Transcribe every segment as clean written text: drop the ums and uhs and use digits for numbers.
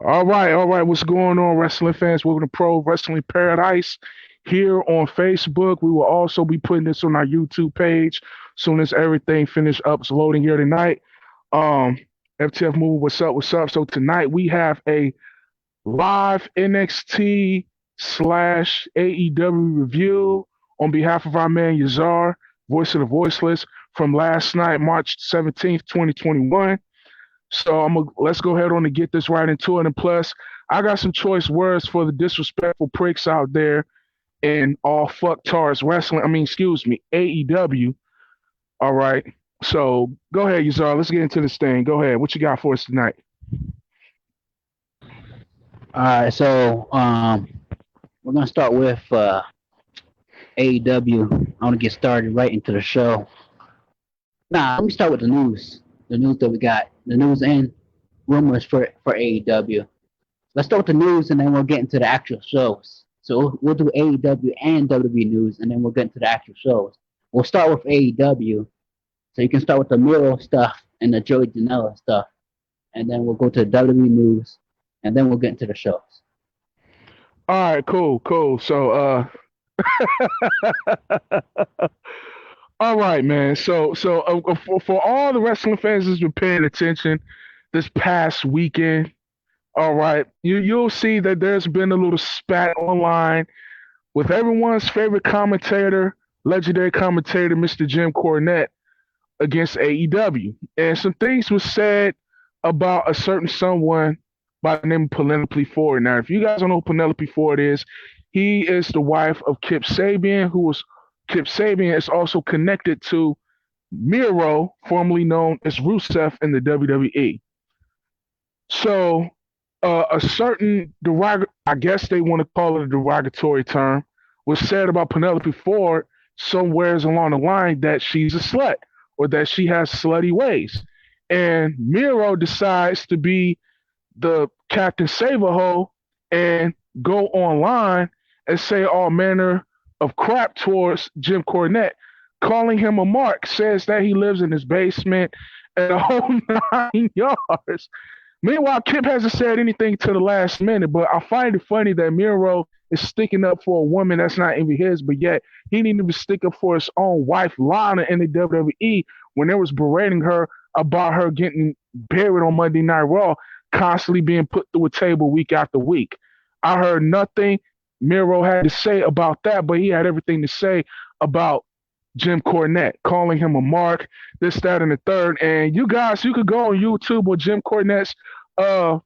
All right. What's going on, wrestling fans? Welcome to Pro Wrestling Paradise here on Facebook. We will also be putting this on our YouTube page soon as everything finish uploading here tonight. Um, FTF Move, what's up? What's up? So tonight we have a live NXT slash AEW review on behalf of our man Yazar, voice of the voiceless, from last night, March 17th, 2021. So let's go ahead on and get this right into it. And plus, I got some choice words for the disrespectful pricks out there in all fucktards wrestling. I mean, excuse me, AEW. All right. So go ahead, Yazar. Let's get into this thing. Go ahead. What you got for us tonight? All right, so we're gonna start with AEW. I want to get started right into the show. Nah, let me start with the news. The news that we got, the news and rumors for AEW. Let's start with the news, and then we'll get into the actual shows. So we'll do AEW and WWE news, and then we'll get into the actual shows. We'll start with AEW, so you can start with the Miro stuff and the Joey Janela stuff, and then we'll go to the WWE news, and then we'll get into the shows. All right, cool. So all right, man. For all the wrestling fans that's been paying attention this past weekend, all right, you'll see that there's been a little spat online with everyone's favorite commentator, legendary commentator, Mr. Jim Cornette, against AEW. And some things were said about a certain someone by the name of Penelope Ford. Now, if you guys don't know who Penelope Ford is, he is the wife of Kip Sabian, Kip Sabian is also connected to Miro, formerly known as Rusev in the WWE. So, a certain I guess they want to call it a derogatory term, was said about Penelope Ford somewheres along the line that she's a slut or that she has slutty ways. And Miro decides to be the Captain Save-A-Ho and go online and say all manner of crap towards Jim Cornette, calling him a mark, says that he lives in his basement and a whole 9 yards. Meanwhile, Kip hasn't said anything to the last minute, but I find it funny that Miro is sticking up for a woman that's not even his, but yet he didn't even stick up for his own wife, Lana, in the WWE when they was berating her about her getting buried on Monday Night Raw, constantly being put through a table week after week. I heard nothing Miro had to say about that, but he had everything to say about Jim Cornette, calling him a mark, this, that, and the third. And you guys, you could go on YouTube or Jim Cornette's uh,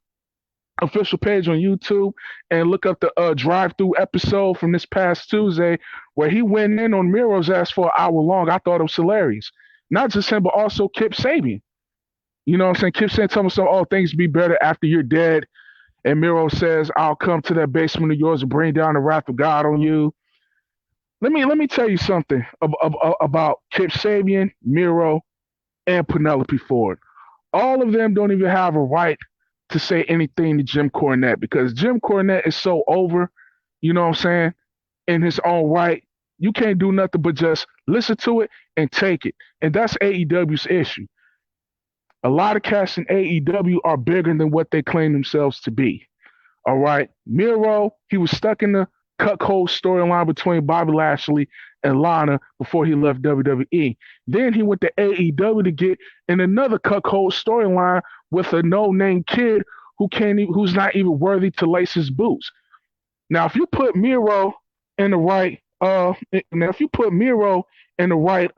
official page on YouTube and look up the drive-through episode from this past Tuesday where he went in on Miro's ass for an hour long. I thought it was hilarious. Not just him, but also Kip Sabian. You know what I'm saying? Kip Sabian telling him, oh, things be better after you're dead. And Miro says, I'll come to that basement of yours and bring down the wrath of God on you. Let me tell you something about Kip Sabian, Miro, and Penelope Ford. All of them don't even have a right to say anything to Jim Cornette because Jim Cornette is so over, you know what I'm saying, in his own right. You can't do nothing but just listen to it and take it. And that's AEW's issue. A lot of cats in AEW are bigger than what they claim themselves to be. All right. Miro, he was stuck in the cuckold storyline between Bobby Lashley and Lana before he left WWE. Then he went to AEW to get in another cuckold storyline with a no-name kid who's not even worthy to lace his boots. Now, if you put Miro in the right, if you put Miro in the right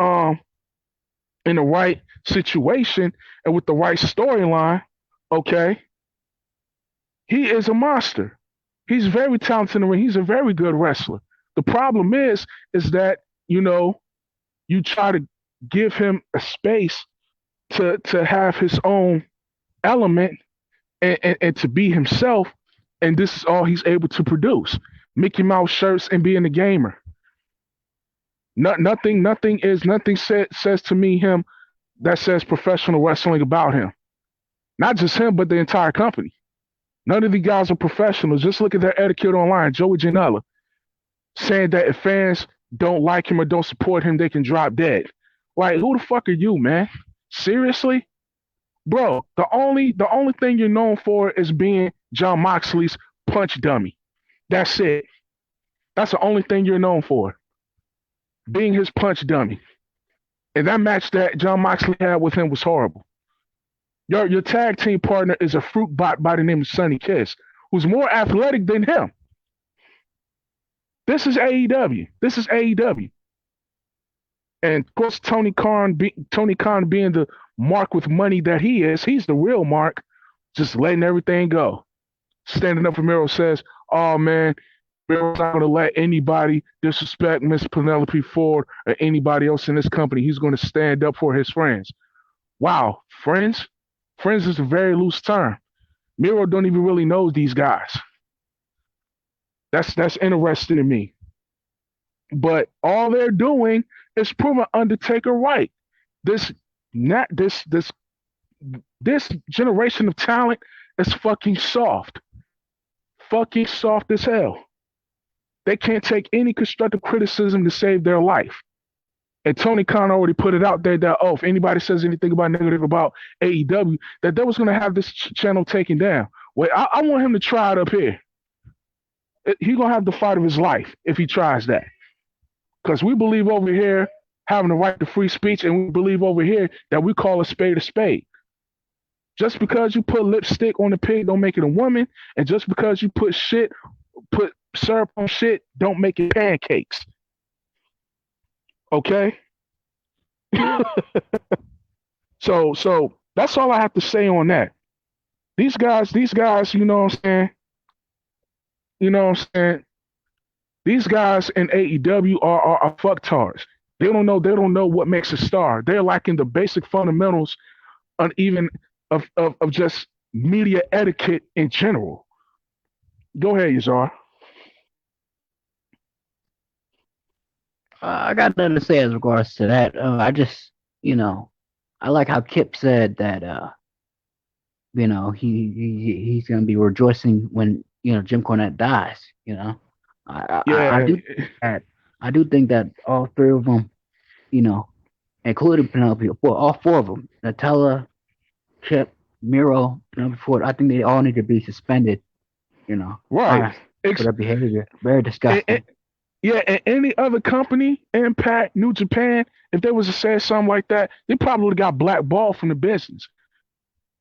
situation and with the right storyline, okay, he is a monster. He's very talented in the ring. He's a very good wrestler. The problem is that, you try to give him a space to have his own element and to be himself, and this is all he's able to produce. Mickey Mouse shirts and being a gamer. Nothing says to me him that says professional wrestling about him. Not just him, but the entire company. None of these guys are professionals. Just look at their etiquette online. Joey Janela saying that if fans don't like him or don't support him, they can drop dead. Like, who the fuck are you, man? Seriously? Bro, the only thing you're known for is being Jon Moxley's punch dummy. That's it. That's the only thing you're known for, being his punch dummy. And that match that Jon Moxley had with him was horrible. Your tag team partner is a fruit bot by the name of Sonny Kiss, who's more athletic than him. This is AEW. This is AEW. And of course, Tony Khan being the mark with money that he is, he's the real mark, just letting everything go. Standing up for Miro says, "Oh man, Miro's not going to let anybody disrespect Miss Penelope Ford or anybody else in this company. He's going to stand up for his friends." Wow, friends? Friends is a very loose term. Miro don't even really know these guys. That's interesting to me. But all they're doing is proving Undertaker right. This generation of talent is fucking soft. Fucking soft as hell. They can't take any constructive criticism to save their life. And Tony Khan already put it out there that, if anybody says anything about negative about AEW, that they was going to have this channel taken down. Well, I want him to try it up here. He's going to have the fight of his life if he tries that. Because we believe over here having the right to free speech, and we believe over here that we call a spade a spade. Just because you put lipstick on a pig don't make it a woman, and just because you put syrup on shit don't make it pancakes. Okay? So that's all I have to say on that. These guys, you know what I'm saying? You know what I'm saying? These guys in AEW are fucktards. They don't know what makes a star. They're lacking the basic fundamentals even of just media etiquette in general. Go ahead, Yazar. I got nothing to say as regards to that. I just, I like how Kip said that, he's gonna be rejoicing when Jim Cornette dies. I do think that all three of them, including Penelope, well, all four of them, Nutella, Chip, Miro, Penelope Ford, I think they all need to be suspended. Right. For their behavior. Very disgusting. And any other company, Impact, New Japan, if they was to say something like that, they probably would have got blackballed from the business.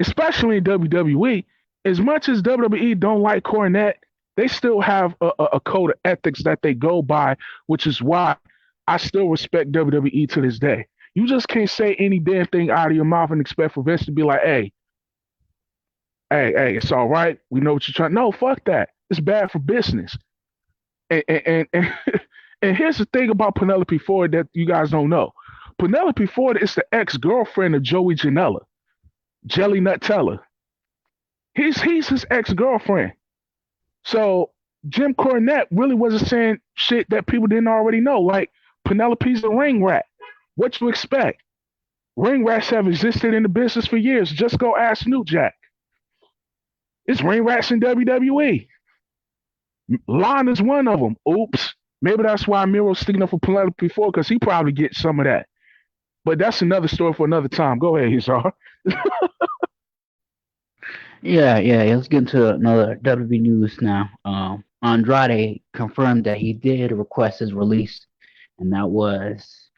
Especially in WWE. As much as WWE don't like Cornette, they still have a code of ethics that they go by, which is why I still respect WWE to this day. You just can't say any damn thing out of your mouth and expect for Vince to be like, hey, it's all right. We know what you're trying. No, fuck that. It's bad for business. And here's the thing about Penelope Ford that you guys don't know. Penelope Ford is the ex-girlfriend of Joey Janela, Jelly Nutella. He's his ex-girlfriend. So Jim Cornette really wasn't saying shit that people didn't already know. Like, Penelope's a ring rat. What you expect? Ring rats have existed in the business for years. Just go ask New Jack. It's ring rats in WWE. Lana's one of them. Oops. Maybe that's why Miro's sticking up for Penelope Ford, because he probably gets some of that. But that's another story for another time. Go ahead, Yazar. Yeah. Let's get into another WWE news now. Andrade confirmed that he did request his release, and that was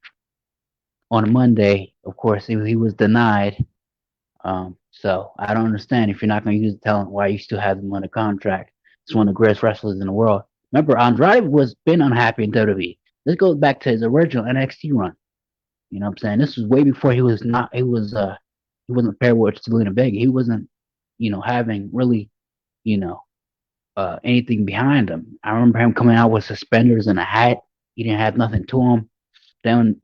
on Monday. Of course, he was denied. So I don't understand, if you're not going to use the talent, why you still have him under contract. He's one of the greatest wrestlers in the world. Remember, Andrade been unhappy in WWE. This goes back to his original NXT run. You know what I'm saying? This was way before he wasn't paired with Zelina Vega. He wasn't, having really, anything behind him. I remember him coming out with suspenders and a hat. He didn't have nothing to him. Then,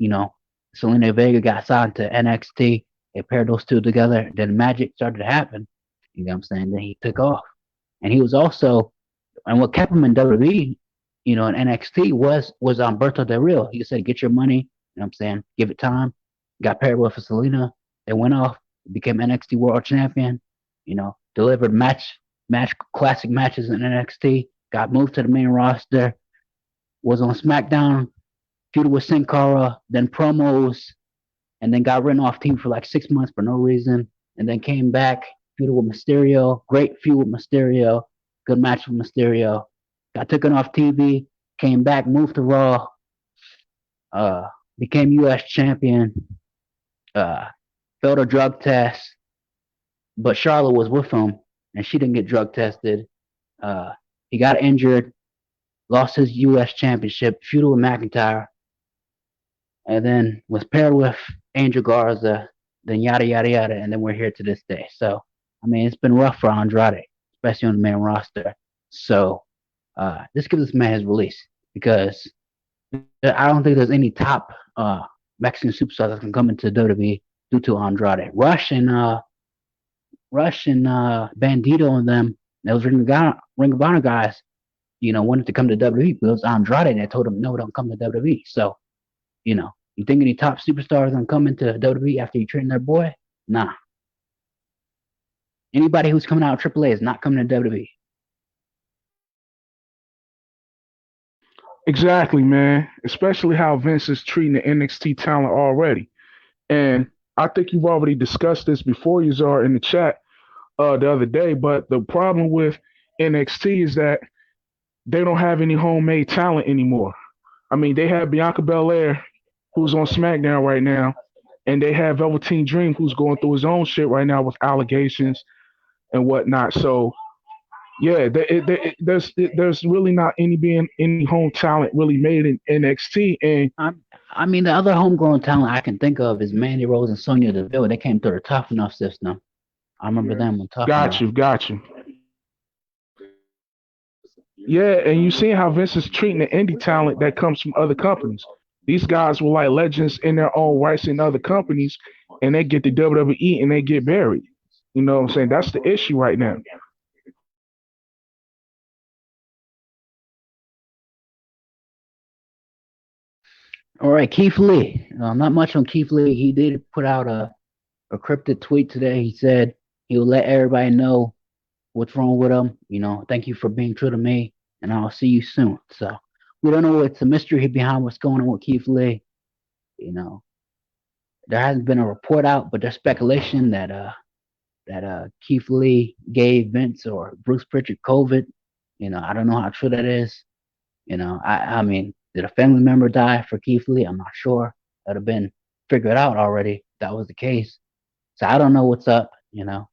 Zelina Vega got signed to NXT. They paired those two together. Then magic started to happen. You know what I'm saying? Then he took off. And he was also, and what kept him in WWE, in NXT was on Berto Del Rio. He said, get your money, you know what I'm saying? Give it time. Got paired with Selena. They went off, became NXT World Champion, delivered classic matches in NXT, got moved to the main roster, was on SmackDown, feuded with Sin Cara, then promos, and then got written off team for like 6 months for no reason, and then came back feuded with Mysterio, great feud with Mysterio, good match with Mysterio. Got taken off TV, came back, moved to Raw, uh, became U.S. champion, uh, failed a drug test, but Charlotte was with him, and she didn't get drug tested. He got injured, lost his U.S. championship, feuded with McIntyre, and then was paired with Angel Garza, then yada yada yada, and then we're here to this day. So, I mean, it's been rough for Andrade, especially on the main roster. So, this gives this man his release because I don't think there's any top Mexican superstars that can come into WWE due to Andrade. Rush and Bandito and them, those Ring of Honor guys, wanted to come to WWE, but it was Andrade that told them no, don't come to WWE. So, you think any top superstars gonna come into WWE after you train their boy? Nah. Anybody who's coming out of AAA is not coming to WWE. Exactly, man. Especially how Vince is treating the NXT talent already. And I think you've already discussed this before, Yazar, in the chat the other day. But the problem with NXT is that they don't have any homemade talent anymore. I mean, they have Bianca Belair, who's on SmackDown right now, and they have Velveteen Dream, who's going through his own shit right now with allegations and whatnot. So, yeah, there's really not any home talent really made in NXT. And I mean, the other homegrown talent I can think of is Mandy Rose and Sonya Deville. They came through the Tough Enough system. I remember them on Tough Enough. got you. Yeah, and you see how Vince is treating the indie talent that comes from other companies. These guys were like legends in their own rights in other companies, and they get to WWE and they get buried. You know what I'm saying? That's the issue right now. All right, Keith Lee. Not much on Keith Lee. He did put out a cryptic tweet today. He said he'll let everybody know what's wrong with him. Thank you for being true to me, and I'll see you soon. So we don't know. It's a mystery behind what's going on with Keith Lee. There hasn't been a report out, but there's speculation that Keith Lee gave Vince or Bruce Pritchard COVID. I don't know how true that is. I mean, did a family member die for Keith Lee? I'm not sure. That would have been figured out already if that was the case. So I don't know what's up. The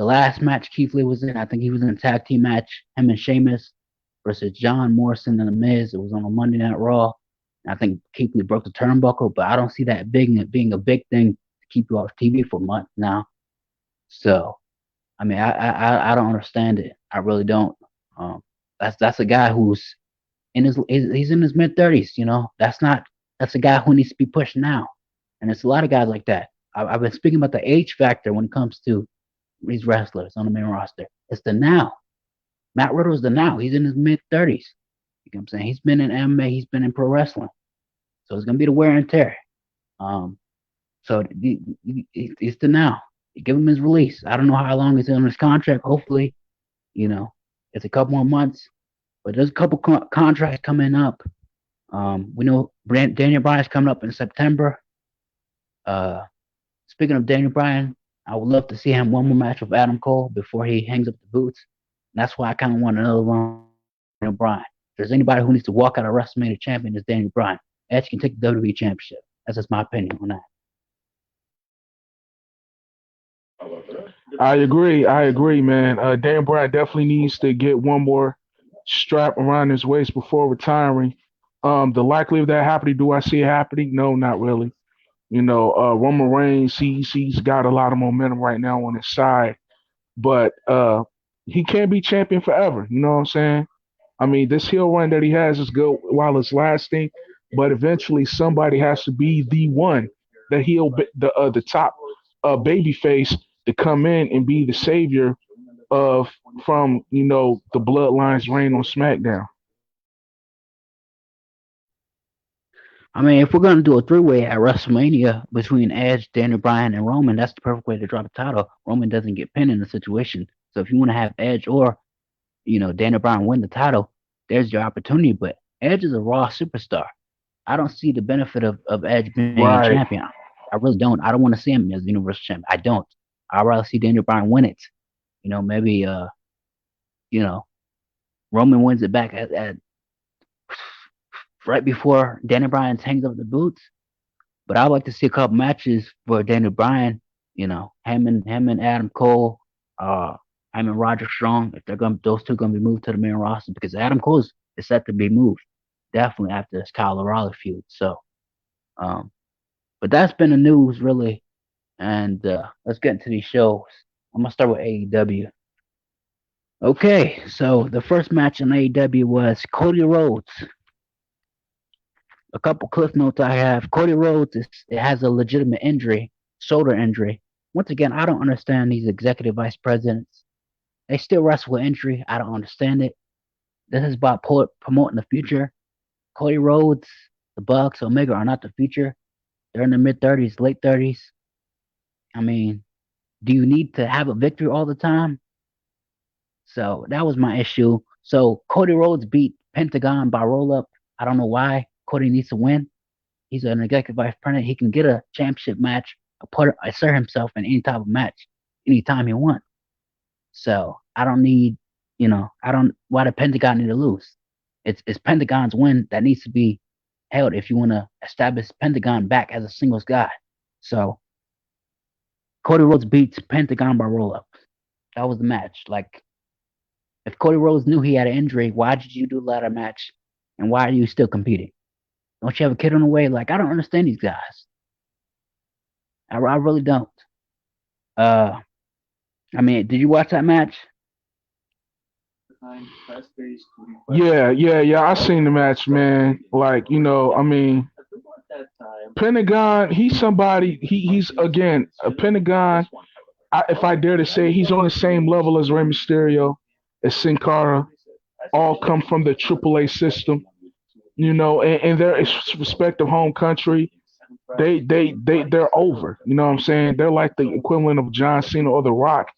last match Keith Lee was in, I think he was in a tag team match, him and Sheamus versus John Morrison and The Miz. It was on a Monday Night Raw. And I think Keith Lee broke the turnbuckle, but I don't see that being a big thing to keep you off TV for months now. So, I mean, I don't understand it. I really don't. That's a guy who's he's in his mid-30s. That's a guy who needs to be pushed now. And it's a lot of guys like that. I've been speaking about the age factor when it comes to these wrestlers on the main roster. It's the now. Matt Riddle's the now. He's in his mid-30s. You know what I'm saying? He's been in MMA. He's been in pro wrestling. So it's going to be the wear and tear. So it's the now. You give him his release. I don't know how long he's on his contract. Hopefully, it's a couple more months. But there's a couple contracts coming up. We know Daniel Bryan's coming up in September. Speaking of Daniel Bryan, I would love to see him one more match with Adam Cole before he hangs up the boots. And that's why I kind of want another run with Daniel Bryan. If there's anybody who needs to walk out of WrestleMania champion, it's Daniel Bryan. Edge can take the WWE Championship. That's just my opinion on that. I agree, man. Daniel Bryan definitely needs to get one more strap around his waist before retiring. The likelihood of that happening, do I see it happening? No, not really. Roman Reigns, he's got a lot of momentum right now on his side, but he can't be champion forever. You know what I'm saying? I mean, this heel run that he has is good while it's lasting, but eventually somebody has to be the one, the top baby face to come in and be the savior from the Bloodline's reign on SmackDown. I mean, if we're going to do a three-way at WrestleMania between Edge, Daniel Bryan, and Roman, that's the perfect way to drop the title. Roman doesn't get pinned in the situation. So if you want to have Edge or, Daniel Bryan win the title, there's your opportunity. But Edge is a Raw superstar. I don't see the benefit of Edge being a champion. I really don't. I don't want to see him as Universal Champion. I don't. I'd rather see Daniel Bryan win it. Maybe you know, Roman wins it back at right before Daniel Bryan hangs up the boots. But I'd like to see a couple matches for Daniel Bryan. Him and Adam Cole, uh, him and Roderick Strong. If those two gonna be moved to the main roster because Adam Cole is set to be moved definitely after this Kyle O'Reilly feud. So, um, but that's been the news really. And let's get into these shows. I'm gonna start with AEW. Okay, so the first match in AEW was Cody Rhodes. A couple cliff notes I have. Cody Rhodes it has a legitimate injury, shoulder injury. Once again, I don't understand these executive vice presidents. They still wrestle with injury. I don't understand it. This is about promoting the future. Cody Rhodes, the Bucks, Omega are not the future. They're in their mid 30s, late 30s. I mean, do you need to have a victory all the time? So that was my issue. So Cody Rhodes beat Pentagon by roll up. I don't know why. Cody needs to win. He's an executive vice president. He can get a championship match, assert himself in any type of match, anytime he wants. So I don't need, why the Pentagon need to lose? It's Pentagon's win that needs to be held if you want to establish Pentagon back as a singles guy. So Cody Rhodes beats Pentagon by roll up. That was the match. Like, if Cody Rhodes knew he had an injury, why did you do a ladder match? And why are you still competing? Don't you have a kid on the way? Like, I don't understand these guys. I really don't. I mean, did you watch that match? Yeah. I seen the match, man. Like, I mean, Pentagon, he's somebody, he's, again, a Pentagon, if I dare to say, he's on the same level as Rey Mysterio, as Sin Cara, all come from the AAA system, and their respective home country, they're over. You know what I'm saying? They're like the equivalent of John Cena or The Rock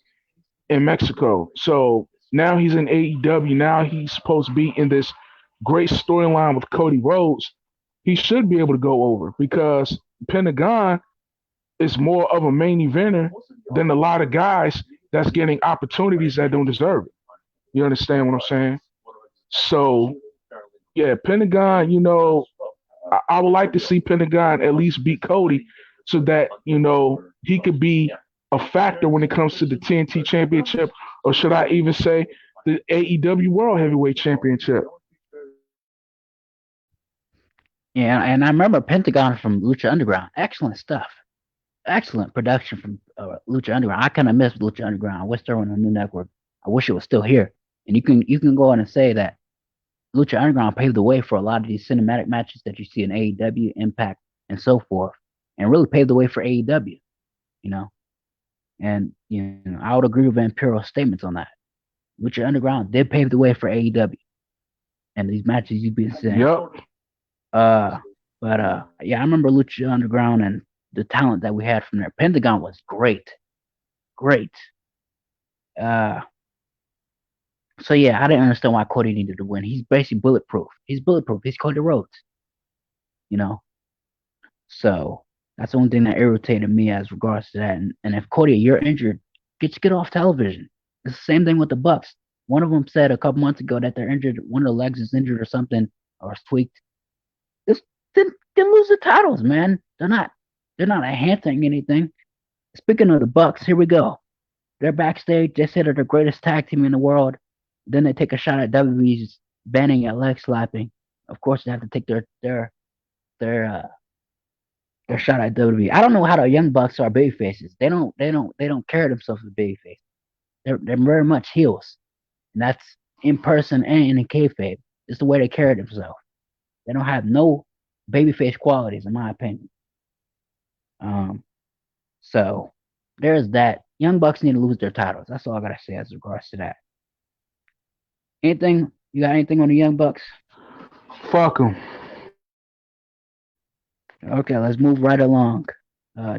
in Mexico. So now he's in AEW. Now he's supposed to be in this great storyline with Cody Rhodes. He should be able to go over because Pentagon is more of a main eventer than a lot of guys that's getting opportunities that don't deserve it. You understand what I'm saying? So, yeah, Pentagon, I would like to see Pentagon at least beat Cody so that, he could be a factor when it comes to the TNT Championship, or should I even say the AEW World Heavyweight Championship. Yeah, and I remember Pentagon from Lucha Underground. Excellent stuff. Excellent production from Lucha Underground. I kind of miss Lucha Underground. I wish they were on a new network. I wish it was still here. And you can go on and say that Lucha Underground paved the way for a lot of these cinematic matches that you see in AEW, Impact, and so forth, and really paved the way for AEW. And I would agree with Vampiro's statements on that. Lucha Underground did pave the way for AEW, and these matches you've been seeing. Yep. Yeah, I remember Lucha Underground and the talent that we had from there. Pentagon was great. So yeah, I didn't understand why Cody needed to win. He's basically bulletproof. He's Cody Rhodes. So that's the only thing that irritated me as regards to that. And if Cody, you're injured, get off television. It's the same thing with the Bucks. One of them said a couple months ago that they're injured. One of the legs is injured or something, or tweaked. Then lose the titles, man. They're not enhancing anything. Speaking of the Bucks, here we go. They're backstage. They say they're the greatest tag team in the world. Then they take a shot at WWE's banning at leg slapping. Of course, they have to take their shot at WWE. I don't know how the Young Bucks are baby faces. They don't carry themselves as baby faces. They're very much heels, and that's in person and in kayfabe. It's the way they carry themselves. They don't have no babyface qualities, in my opinion. So there's that. Young Bucks need to lose their titles. That's all I gotta say as regards to that. You got anything on the Young Bucks? Fuck them. Okay, let's move right along.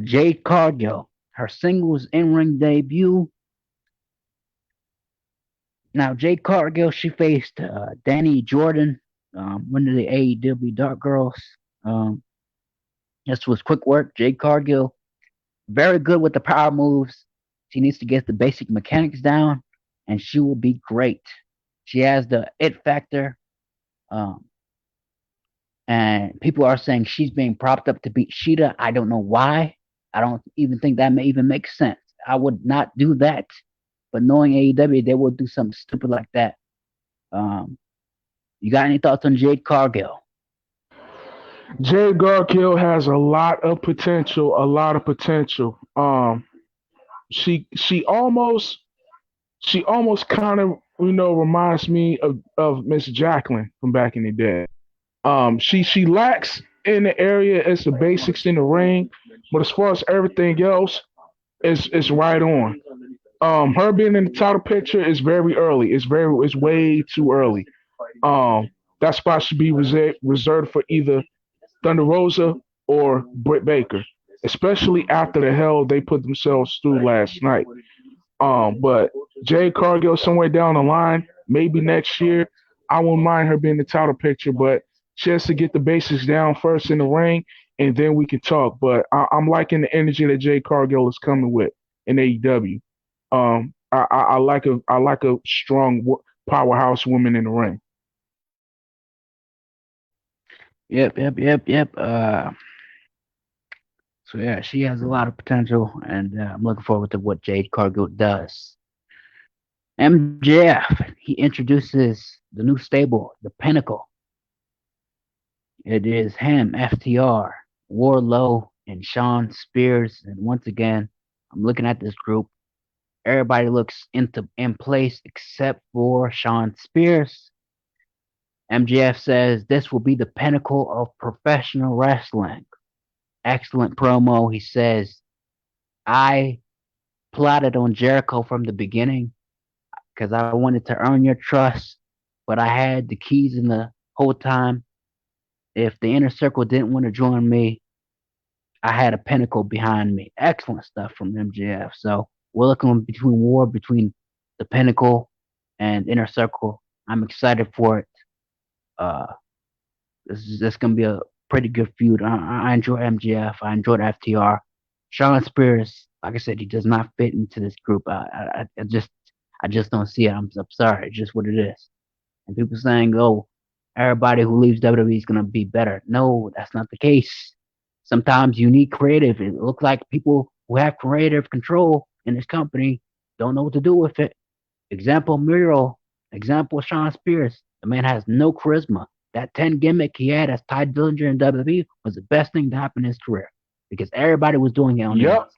Jade Cargill, her singles in-ring debut. Now, Jade Cargill, she faced Danny Jordan, one of the AEW Dark Girls. This was quick work. Jade Cargill, very good with the power moves. She needs to get the basic mechanics down, and she will be great. She has the it factor, um, and people are saying she's being propped up to beat Sheeta. I don't know why. I don't even think that may even make sense. I would not do that. But knowing AEW, they will do something stupid like that. Um, you got any thoughts on Jade Cargill? Jade Gargill has a lot of potential. A lot of potential. She almost kind of reminds me of Miss Jacqueline from back in the day. She lacks in the area as the basics in the ring, but as far as everything else, it's right on. Her being in the title picture is very early. It's way too early. Um, that spot should be reserved for either Thunder Rosa or Britt Baker, especially after the hell they put themselves through last night. But Jade Cargill somewhere down the line, maybe next year, I won't mind her being the title picture, but she has to get the basics down first in the ring, and then we can talk. But I'm liking the energy that Jade Cargill is coming with in AEW. I like a strong powerhouse woman in the ring. Yep. So yeah, she has a lot of potential, and I'm looking forward to what Jade Cargill does. MJF, he introduces the new stable, the Pinnacle. It is him, FTR, Warlow, and Sean Spears. And once again, I'm looking at this group. Everybody looks in place except for Sean Spears. MJF says this will be the pinnacle of professional wrestling. Excellent promo. He says, I plotted on Jericho from the beginning because I wanted to earn your trust, but I had the keys in the whole time. If the inner circle didn't want to join me, I had a pinnacle behind me. Excellent stuff from MJF. So we're looking between war between the pinnacle and inner circle. I'm excited for it. Uh, this gonna be a pretty good feud. I enjoy MJF. I enjoyed FTR. Sean Spears, like I said, he does not fit into this group. I just don't see it. I'm sorry. It's just what it is. And people saying, "Oh, everybody who leaves WWE is gonna be better." No, that's not the case. Sometimes you need creative. It looks like people who have creative control in this company don't know what to do with it. Example Miro. Example Sean Spears. The man has no charisma. That 10 gimmick he had as Ty Dillinger in WWE was the best thing to happen in his career because everybody was doing it on the Yep, ends.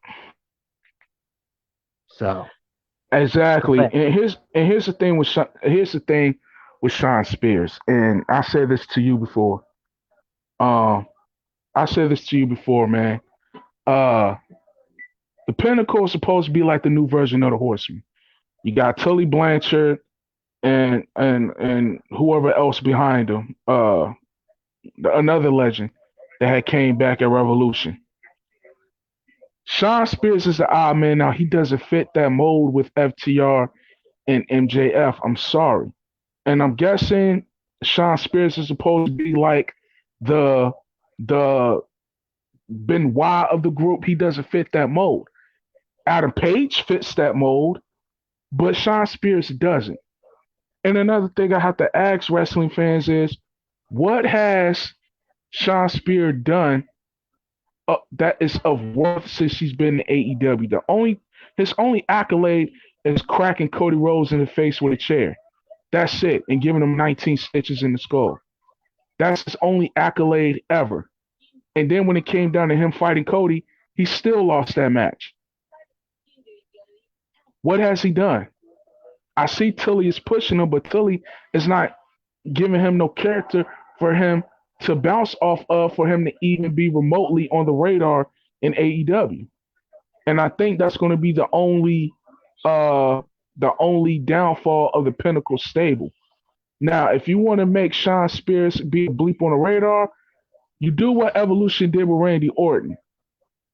So, go exactly. ahead. And here's the thing with Sean Spears, and Um, I said this to you before, man. Uh, the Pinnacle is supposed to be like the new version of the Horsemen. You got Tully Blanchard and whoever else behind him. Another legend that had came back at Revolution. Sean Spears is the odd man now. He doesn't fit that mold with FTR and MJF. I'm sorry. And I'm guessing Sean Spears is supposed to be like the the Benoit of the group. He doesn't fit that mold. Adam Page fits that mold, but Sean Spears doesn't. And another thing I have to ask wrestling fans is, what has Sean Spears done that is of worth since he's been in AEW? His only accolade is cracking Cody Rhodes in the face with a chair. That's it, and giving him 19 stitches in the skull. That's his only accolade ever. And then when it came down to him fighting Cody, he still lost that match. What has he done? I see Tully is pushing him, but Tully is not giving him no character for him to bounce off of, for him to even be remotely on the radar in AEW. And I think that's going to be uh the only downfall of the Pinnacle stable. Now, if you want to make Sean Spears be a bleep on the radar, you do what Evolution did with Randy Orton.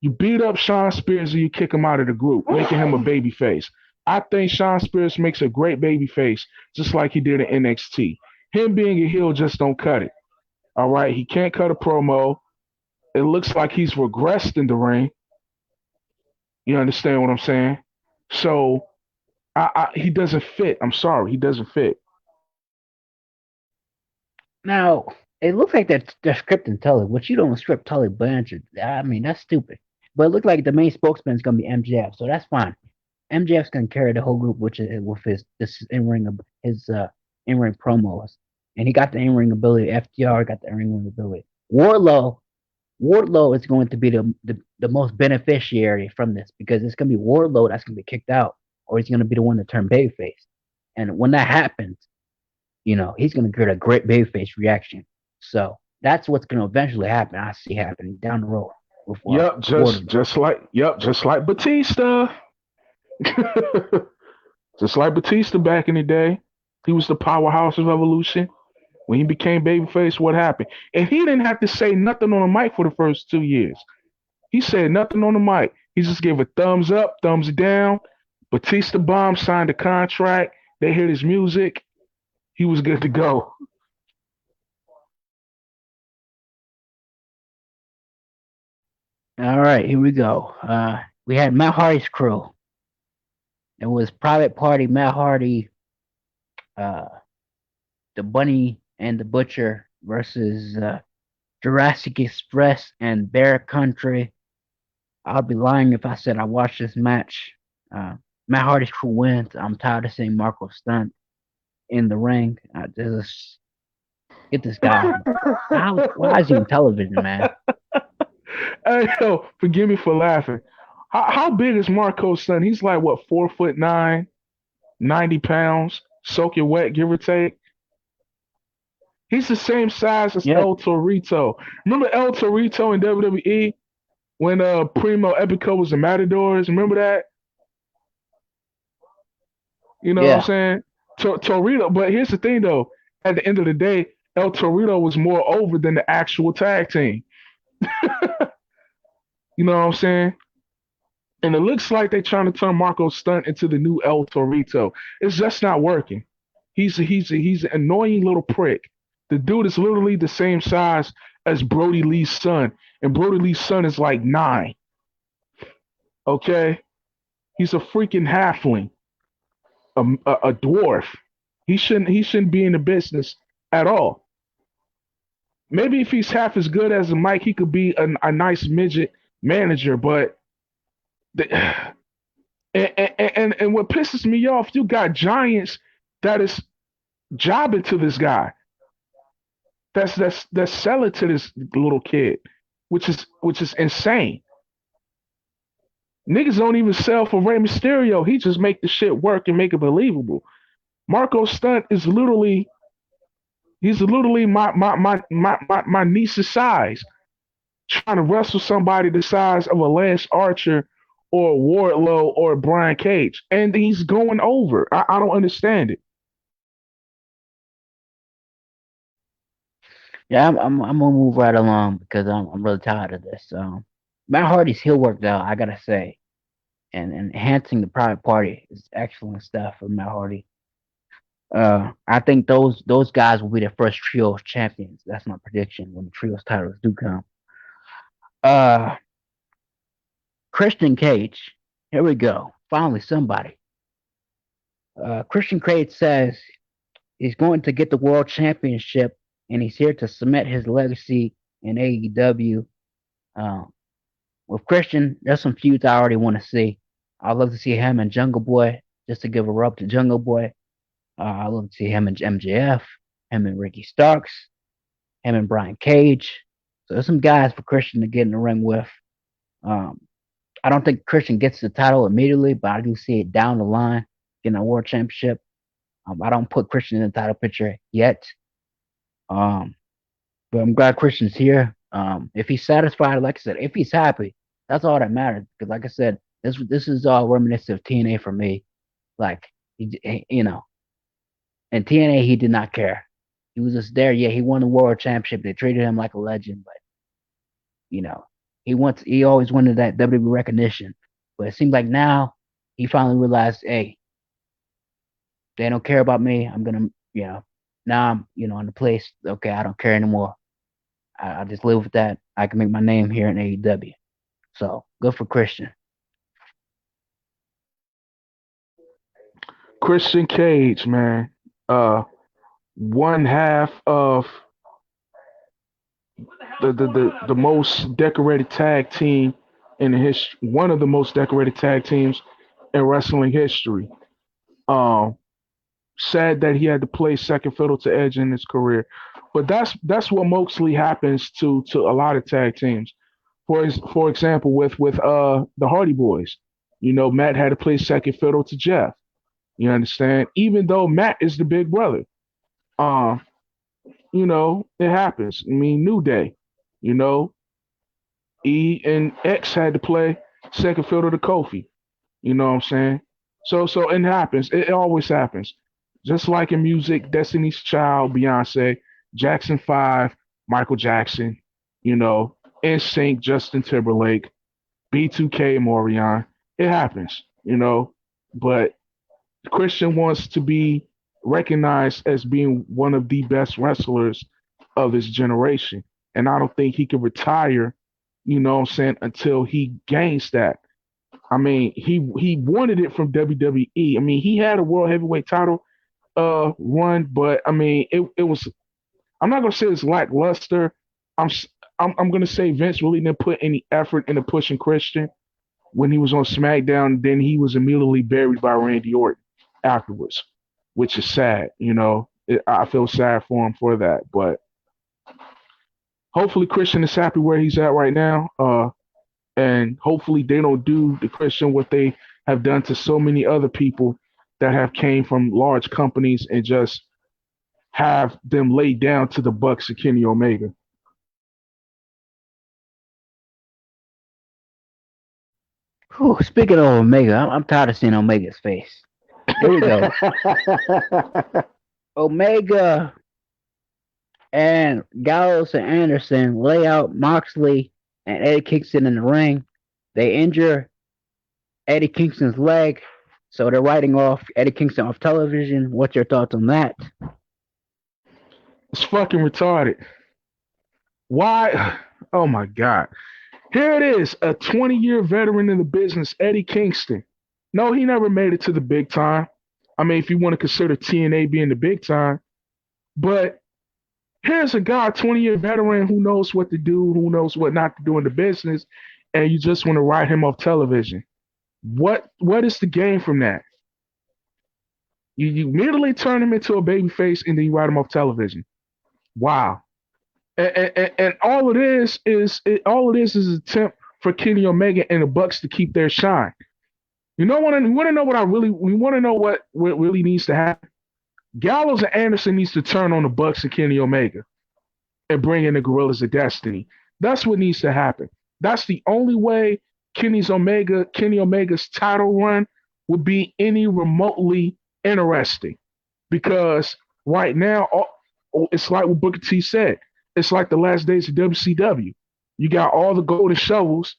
You beat up Sean Spears and you kick him out of the group, making him a baby face. I think Sean Spears makes a great baby face, just like he did in NXT. Him being a heel just don't cut it. All right, he can't cut a promo. It looks like he's regressed in the ring. You understand what I'm saying? So he doesn't fit. I'm sorry, he doesn't fit. Now, it looks like they're scripting Tully, which you don't script Tully Blanchard. I mean, that's stupid. But it looks like the main spokesman is going to be MJF, so that's fine. MJF's going to carry the whole group, which is with his in ring promos, and he got the in ring ability. FTR got the in ring ability. Wardlow is going to be the most beneficiary from this because it's going to be Wardlow that's going to be kicked out, or he's going to be the one to turn babyface. And when that happens, he's going to get a great babyface reaction. So that's what's going to eventually happen. I see happening down the road with Yep, Wardlow. just like Batista. Just like Batista back in the day. He was the powerhouse of Evolution. When he became babyface, what happened? And he didn't have to say nothing on the mic for the first 2 years. He said nothing on the mic. He just gave a thumbs up, thumbs down. Batista Bomb signed a contract. They heard his music. He was good to go. All right, here we go. We had Matt Hardy's crew. It was Private Party, Matt Hardy, uh, the Bunny and the Butcher versus Jurassic Express and Bear Country. I'd be lying if I said I watched this match. Matt Hardy's crew wins. I'm tired of seeing Marco Stunt in the ring. Just get this guy. Why is he on television, man? Hey, yo, forgive me for laughing. How big is Marco's son? He's like what, 4'9", 90 pounds, soaking wet, give or take. He's the same size as Yep. El Torito. Remember El Torito in WWE when Primo Epico was the Matadors? Remember that? You know what I'm Yeah. saying? Torito. But here's the thing, though. At the end of the day, El Torito was more over than the actual tag team. You know what I'm saying? And it looks like they're trying to turn Marco Stunt into the new El Torito. It's just not working. He's an annoying little prick. The dude is literally the same size as Brody Lee's son, and Brody Lee's son is like 9. Okay, he's a freaking halfling, a dwarf. He shouldn't be in the business at all. Maybe if he's half as good as Mike, he could be a nice midget manager. But the, and what pisses me off, you got giants that is jobbing to this guy. That's selling to this little kid, which is insane. Niggas don't even sell for Rey Mysterio. He just make the shit work and make it believable. Marco Stunt is literally he's literally my niece's size, trying to wrestle somebody the size of a Lance Archer or a Wardlow or a Brian Cage, and he's going over. I don't understand it. Yeah, I'm gonna move right along because I'm really tired of this. Matt Hardy's heel work though, I gotta say, and enhancing the Private Party is excellent stuff for Matt Hardy. I think those guys will be the first trios champions. That's my prediction when the trios titles do come. Uh, Christian Cage. Here we go. Finally, somebody. Christian Cage says he's going to get the world championship, and he's here to cement his legacy in AEW. Um, with Christian, there's some feuds I already want to see. I'd love to see him and Jungle Boy, just to give a rub to Jungle Boy. I'd love to see him and MJF, him and Ricky Starks, him and Brian Cage. So there's some guys for Christian to get in the ring with. Um, I don't think Christian gets the title immediately, but I do see it down the line getting a world championship. I don't put Christian in the title picture yet. Um, but I'm glad Christian's here. If he's satisfied, like I said, if he's happy, that's all that matters. Because like I said, this is all reminiscent of TNA for me. Like in TNA he did not care. He was just there. Yeah, he won the world championship. They treated him like a legend, but you know, he always wanted that WWE recognition. But it seems like now he finally realized, hey, they don't care about me. I'm gonna, now I'm, in the place. Okay, I don't care anymore. I just live with that. I can make my name here in AEW. So good for Christian. Christian Cage, man. Uh, one half of the most decorated tag team in the history, one of the most decorated tag teams in wrestling history. Um, Sad that he had to play second fiddle to Edge in his career, but that's what mostly happens to a lot of tag teams. For example, with the Hardy Boys, Matt had to play second fiddle to Jeff. You understand? Even though Matt is the big brother, um, it happens. I mean, New Day, you know, E and X had to play second fiddle to Kofi. You know what I'm saying? So it happens. It always happens. Just like in music, Destiny's Child, Beyonce, Jackson 5, Michael Jackson, NSYNC, Justin Timberlake, B2K, Morion. It happens, But Christian wants to be recognized as being one of the best wrestlers of his generation. And I don't think he can retire, what I'm saying, until he gains that. I mean, he wanted it from WWE. I mean, he had a world heavyweight title run, but I mean, it was. I'm not gonna say it's lackluster. I'm I'm gonna say Vince really didn't put any effort into pushing Christian when he was on SmackDown. Then he was immediately buried by Randy Orton afterwards, which is sad. I feel sad for him for that, but hopefully Christian is happy where he's at right now. And hopefully they don't do the Christian what they have done to so many other people that have came from large companies and just have them laid down to the Bucks and Kenny Omega. Whew, speaking of Omega, I'm tired of seeing Omega's face. Here we go. Omega and Gallows and Anderson lay out Moxley and Eddie Kingston in the ring. They injure Eddie Kingston's leg, so they're writing off Eddie Kingston off television. What's your thoughts on that? It's fucking retarded. Why? Oh my God. Here it is, a 20-year veteran in the business, Eddie Kingston. No, he never made it to the big time. I mean, if you want to consider TNA being the big time. But here's a guy, 20-year veteran who knows what to do, who knows what not to do in the business, and you just want to write him off television. What is the gain from that? You immediately turn him into a babyface and then you write him off television. Wow. And all it is an attempt for Kenny Omega and the Bucks to keep their shine. You want to know we want to know what really needs to happen. Gallows and Anderson needs to turn on the Bucks and Kenny Omega and bring in the Gorillas of Destiny. That's what needs to happen. That's the only way Kenny Omega's title run would be any remotely interesting. Because right now, it's like what Booker T said. It's like the last days of WCW. You got all the golden shovels,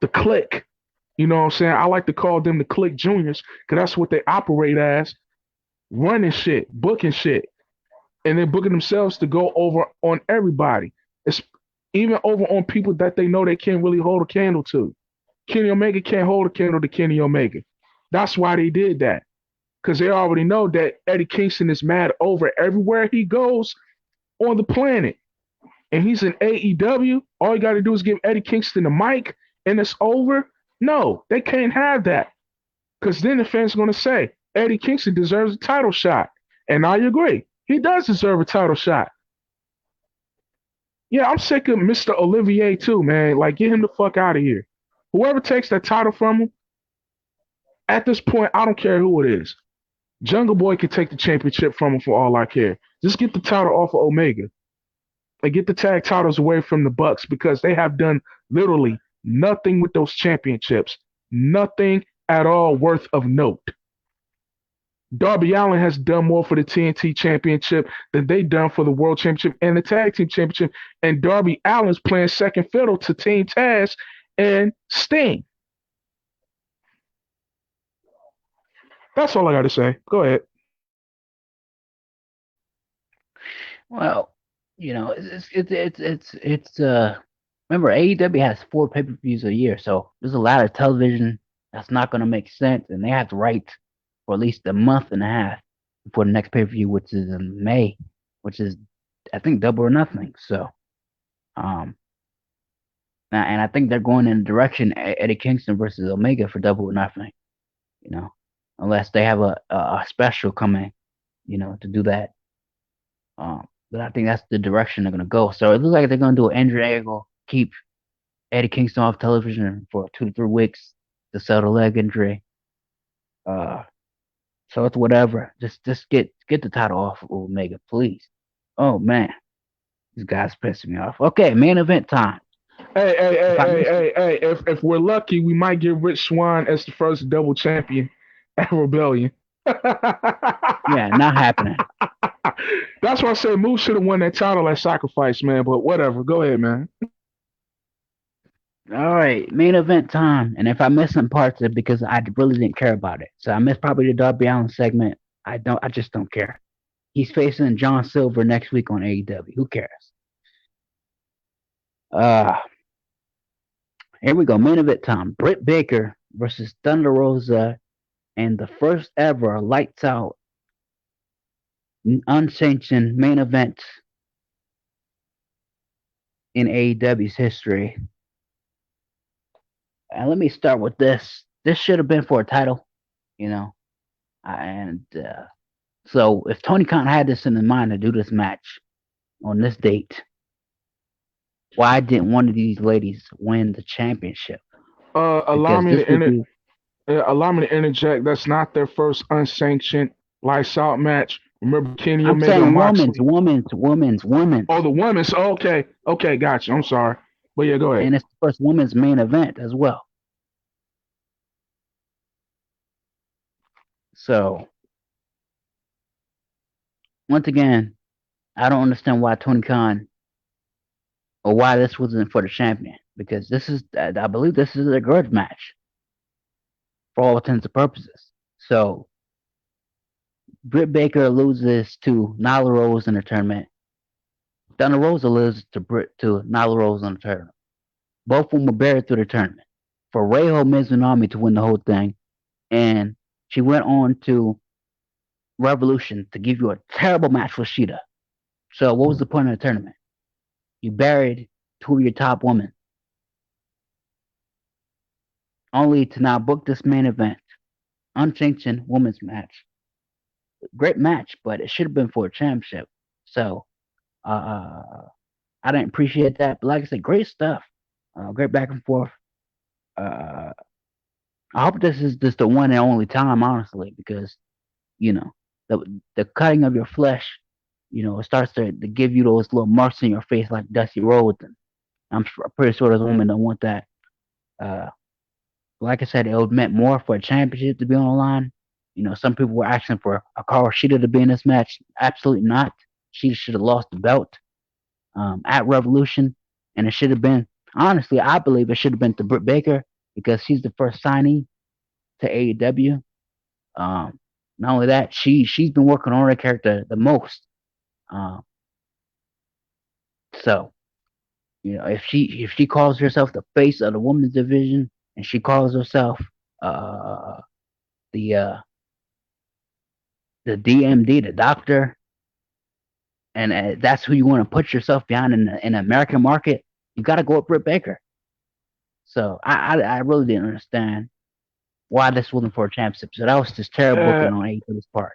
the click. You know what I'm saying? I like to call them the click juniors because that's what they operate as, running shit, booking shit, and then booking themselves to go over on everybody. It's even over on people that they know they can't really hold a candle to. Kenny Omega can't hold a candle to Kenny Omega. That's why they did that. Because they already know that Eddie Kingston is mad over everywhere he goes on the planet. And he's in AEW. All you got to do is give Eddie Kingston the mic and it's over. No, they can't have that. Because then the fans are going to say, Eddie Kingston deserves a title shot. And I agree. He does deserve a title shot. Yeah, I'm sick of Mr. Olivier too, man. Like, get him the fuck out of here. Whoever takes that title from him, at this point, I don't care who it is. Jungle Boy can take the championship from him for all I care. Just get the title off of Omega. And get the tag titles away from the Bucks because they have done literally nothing with those championships. Nothing at all worth of note. Darby Allin has done more for the TNT Championship than they done for the World Championship and the Tag Team Championship. And Darby Allin's playing second fiddle to Team Taz and Sting. That's all I got to say. Go ahead. Well, it's remember AEW has 4 pay-per-views a year, so there's a lot of television that's not going to make sense, and they have to write for at least a month and a half before the next pay-per-view, which is in May, which is, I think, Double or Nothing. So, and I think they're going in the direction Eddie Kingston versus Omega for Double or Nothing, unless they have a special coming, to do that. But I think that's the direction they're going to go. So it looks like they're going to do an injury angle, keep Eddie Kingston off television for 2 to 3 weeks to sell the leg injury. So it's whatever. Just get the title off of Omega, please. Oh man, these guys pissing me off. Okay, main event time. Hey. If we're lucky, we might get Rich Swann as the first double champion at Rebellion. Yeah, not happening. That's why I said Moose should have won that title at Sacrifice, man. But whatever. Go ahead, man. All right, main event time. And if I miss some parts of it because I really didn't care about it. So I missed probably the Darby Allin segment. I just don't care. He's facing John Silver next week on AEW. Who cares? Here we go. Main event time. Brit Baker versus Thunder Rosa and the first ever lights out unsanctioned main event in AEW's history. And let me start with this. This should have been for a title, And so if Tony Khan had this in mind to do this match on this date, why didn't one of these ladies win the championship? Allow me to interject. That's not their first unsanctioned lights out match. Remember Kenny Omega and Moxley? Women's. Oh, the women's. Okay, gotcha. I'm sorry. But yeah, go ahead. And it's the first women's main event as well. So, once again, I don't understand why Tony Khan or why this wasn't for the champion. Because I believe this is a grudge match for all intents and purposes. So, Britt Baker loses to Nyla Rose in the tournament. Thunder Rosa loses to Nyla Rose in the tournament. Both of them were buried through the tournament. For Reijo Mizunami to win the whole thing. And she went on to Revolution to give you a terrible match with Shida. So what was the point of the tournament? You buried 2 of your top women. Only to now book this main event. Unsanctioned women's match. Great match, but it should have been for a championship. So I didn't appreciate that. But like I said, great stuff. Great back and forth. I hope this is just the one and only time, honestly, because the cutting of your flesh, it starts to give you those little marks in your face like Dusty Rhodes, and I'm pretty sure those women don't want that. Like I said, it would meant more for a championship to be on the line. Some people were asking for Hikaru Shida to be in this match. Absolutely not. She should have lost the belt at Revolution, and it should have been. Honestly, I believe it should have been to Britt Baker because she's the first signee to AEW. Not only that, she's been working on her character the most. So, if she calls herself the face of the women's division and she calls herself the DMD, the doctor, and that's who you want to put yourself behind in the American market, you got to go with Britt Baker. So I really didn't understand why this wasn't for a championship. So that was just terrible booking on AEW's part.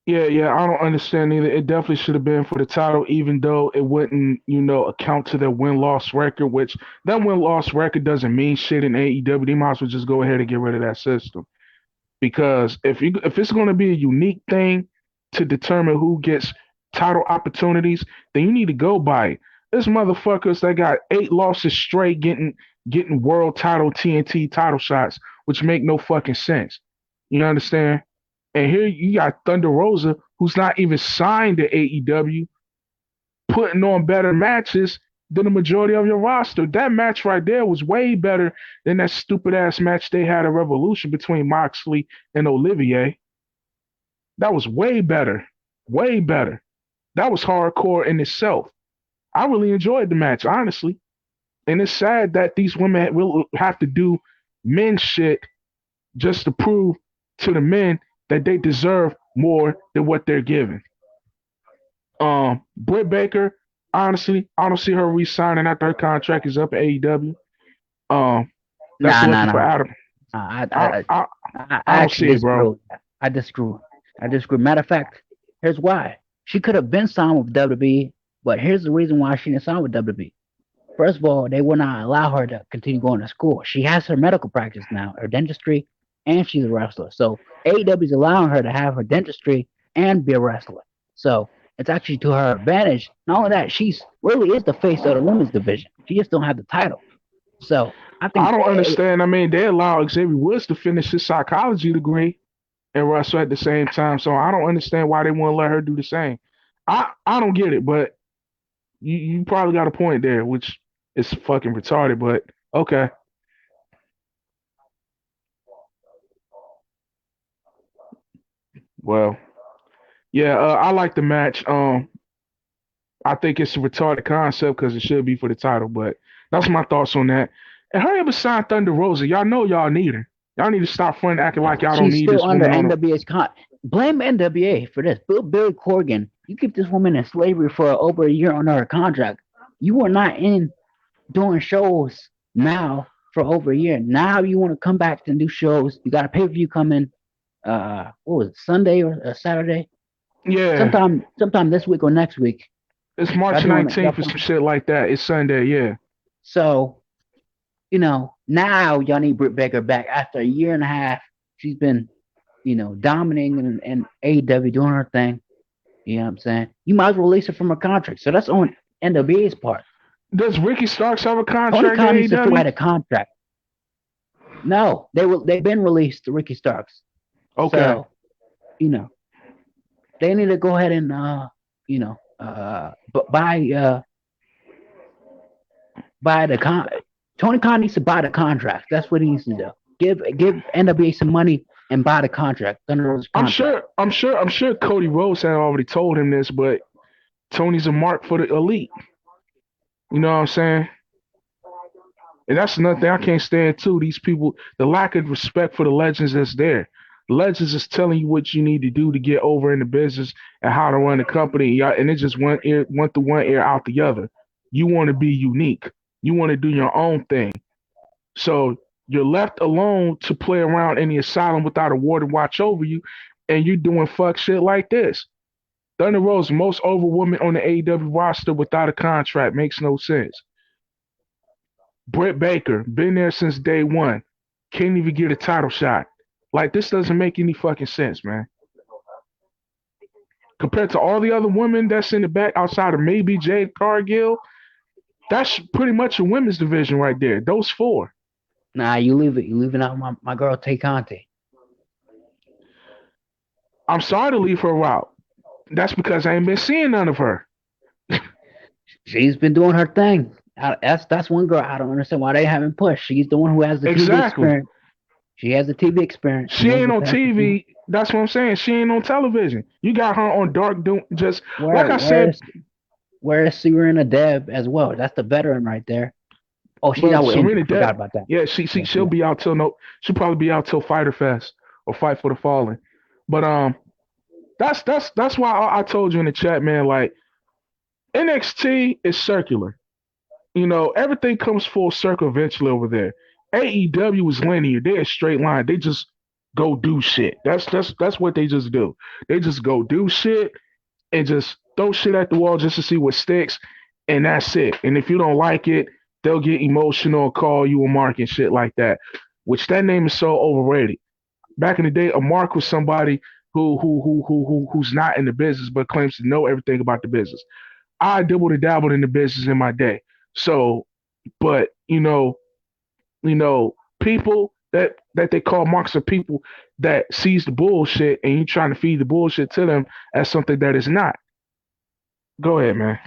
Yeah, I don't understand either. It definitely should have been for the title, even though it wouldn't, account to their win-loss record, which that win-loss record doesn't mean shit in AEW. They might as well just go ahead and get rid of that system. Because if it's going to be a unique thing to determine who gets title opportunities, then you need to go by it. There's motherfuckers that got 8 losses straight getting world title TNT title shots, which make no fucking sense. You understand? And here you got Thunder Rosa, who's not even signed to AEW, putting on better matches than the majority of your roster. That match right there was way better than that stupid ass match they had at Revolution between Moxley and Olivier. That was way better. Way better. That was hardcore in itself. I really enjoyed the match, honestly. And it's sad that these women will have to do men shit just to prove to the men that they deserve more than what they're given. Brit Baker, honestly, I don't see her re-signing after her contract is up at AEW. Um, that's Nah, nah, lucky for nah. Adam. I, I, I, I, I I don't actually see it, disagree bro. with that. I disagree. I disagree. Matter of fact, here's why. She could have been signed with WWE, but here's the reason why she didn't sign with WWE. First of all, they will not allow her to continue going to school. She has her medical practice now, her dentistry, and she's a wrestler. So AEW is allowing her to have her dentistry and be a wrestler. So it's actually to her advantage. Not only that, she's really is the face of the women's division. She just don't have the title. So I I think don't understand. I mean, they allow Xavier Woods to finish his psychology degree and wrestle at the same time. So I don't understand why they won't let her do the same. I don't get it, but you probably got a point there, which is fucking retarded. But okay, well, yeah, I like the match. I think it's a retarded concept because it should be for the title, but that's my thoughts on that. And hurry up and sign Thunder Rosa. Y'all know y'all need her. Y'all need to stop fronting acting like y'all don't she's need still this under woman on the. NWA's con. Blame NWA for this. Billy Corgan, you keep this woman in slavery for over a year under her contract. You are not in doing shows now for over a year. Now you want to come back to do shows. You got a pay per view coming. What was it, Sunday or Saturday? Yeah, Sometime this week or next week. it's Y'all March doing y'all 19th or some shit like that. It's Sunday. Yeah. so now y'all need Britt Baker back after a year and a half. She's been dominating in AEW doing her thing. You know what I'm saying? You might as well release her from her contract. So that's on NWA's part. Does Ricky Starks have a Tony contract at Khan needs to still AEW? had a contract. No, they've been released to Ricky Starks. Okay. So, you know, they need to go ahead and you know, buy the con. Tony Khan needs to buy the contract. That's what he needs to do. Give NWA some money and buy the contract, Thunder Rosa's I'm contract. sure. I'm sure Cody Rhodes had already told him this, but Tony's a mark for the elite. You know what I'm saying? And that's another thing I can't stand too. These people, the lack of respect for the legends that's there. The legends is telling you what you need to do to get over in the business and how to run the company. And it just went through one ear out the other. You want to be unique. You want to do your own thing. So you're left alone to play around in the asylum without a warden watch over you, and you're doing fuck shit like this. Thunder Rose, most over woman on the AEW roster without a contract, makes no sense. Britt Baker, been there since day one, can't even get a title shot. Like this doesn't make any fucking sense, man. Compared to all the other women that's in the back outside of maybe Jade Cargill, that's pretty much a women's division right there. Those four. Nah, you leave it. You leaving out my girl Tay Conti. I'm sorry to leave her out. That's because I ain't been seeing none of her. She's been doing her thing. That's one girl I don't understand why they haven't pushed. She's the one who has the TV Exactly. experience. She has the TV experience. She ain't on TV. That's what I'm saying. She ain't on television. You got her on Dark Doom. Just like Where I said, where's Serena Deb as well? That's the veteran right there. Oh, she's but out with Serena injury. Forgot Depp, about that. yeah, she'll be out till no. She'll probably be out till Fighter Fest or Fight for the Fallen. But that's why I told you in the chat, man. Like NXT is circular. Everything comes full circle eventually over there. AEW is linear. They're a straight line. They just go do shit. That's what they just do. They just go do shit and just throw shit at the wall just to see what sticks, and that's it. And if you don't like it, they'll get emotional and call you a mark and shit like that. Which that name is so overrated. Back in the day, a mark was somebody who's not in the business but claims to know everything about the business. I dabbled in the business in my day. So, but people that they call marks are people that sees the bullshit and you trying to feed the bullshit to them as something that is not. Go ahead, man.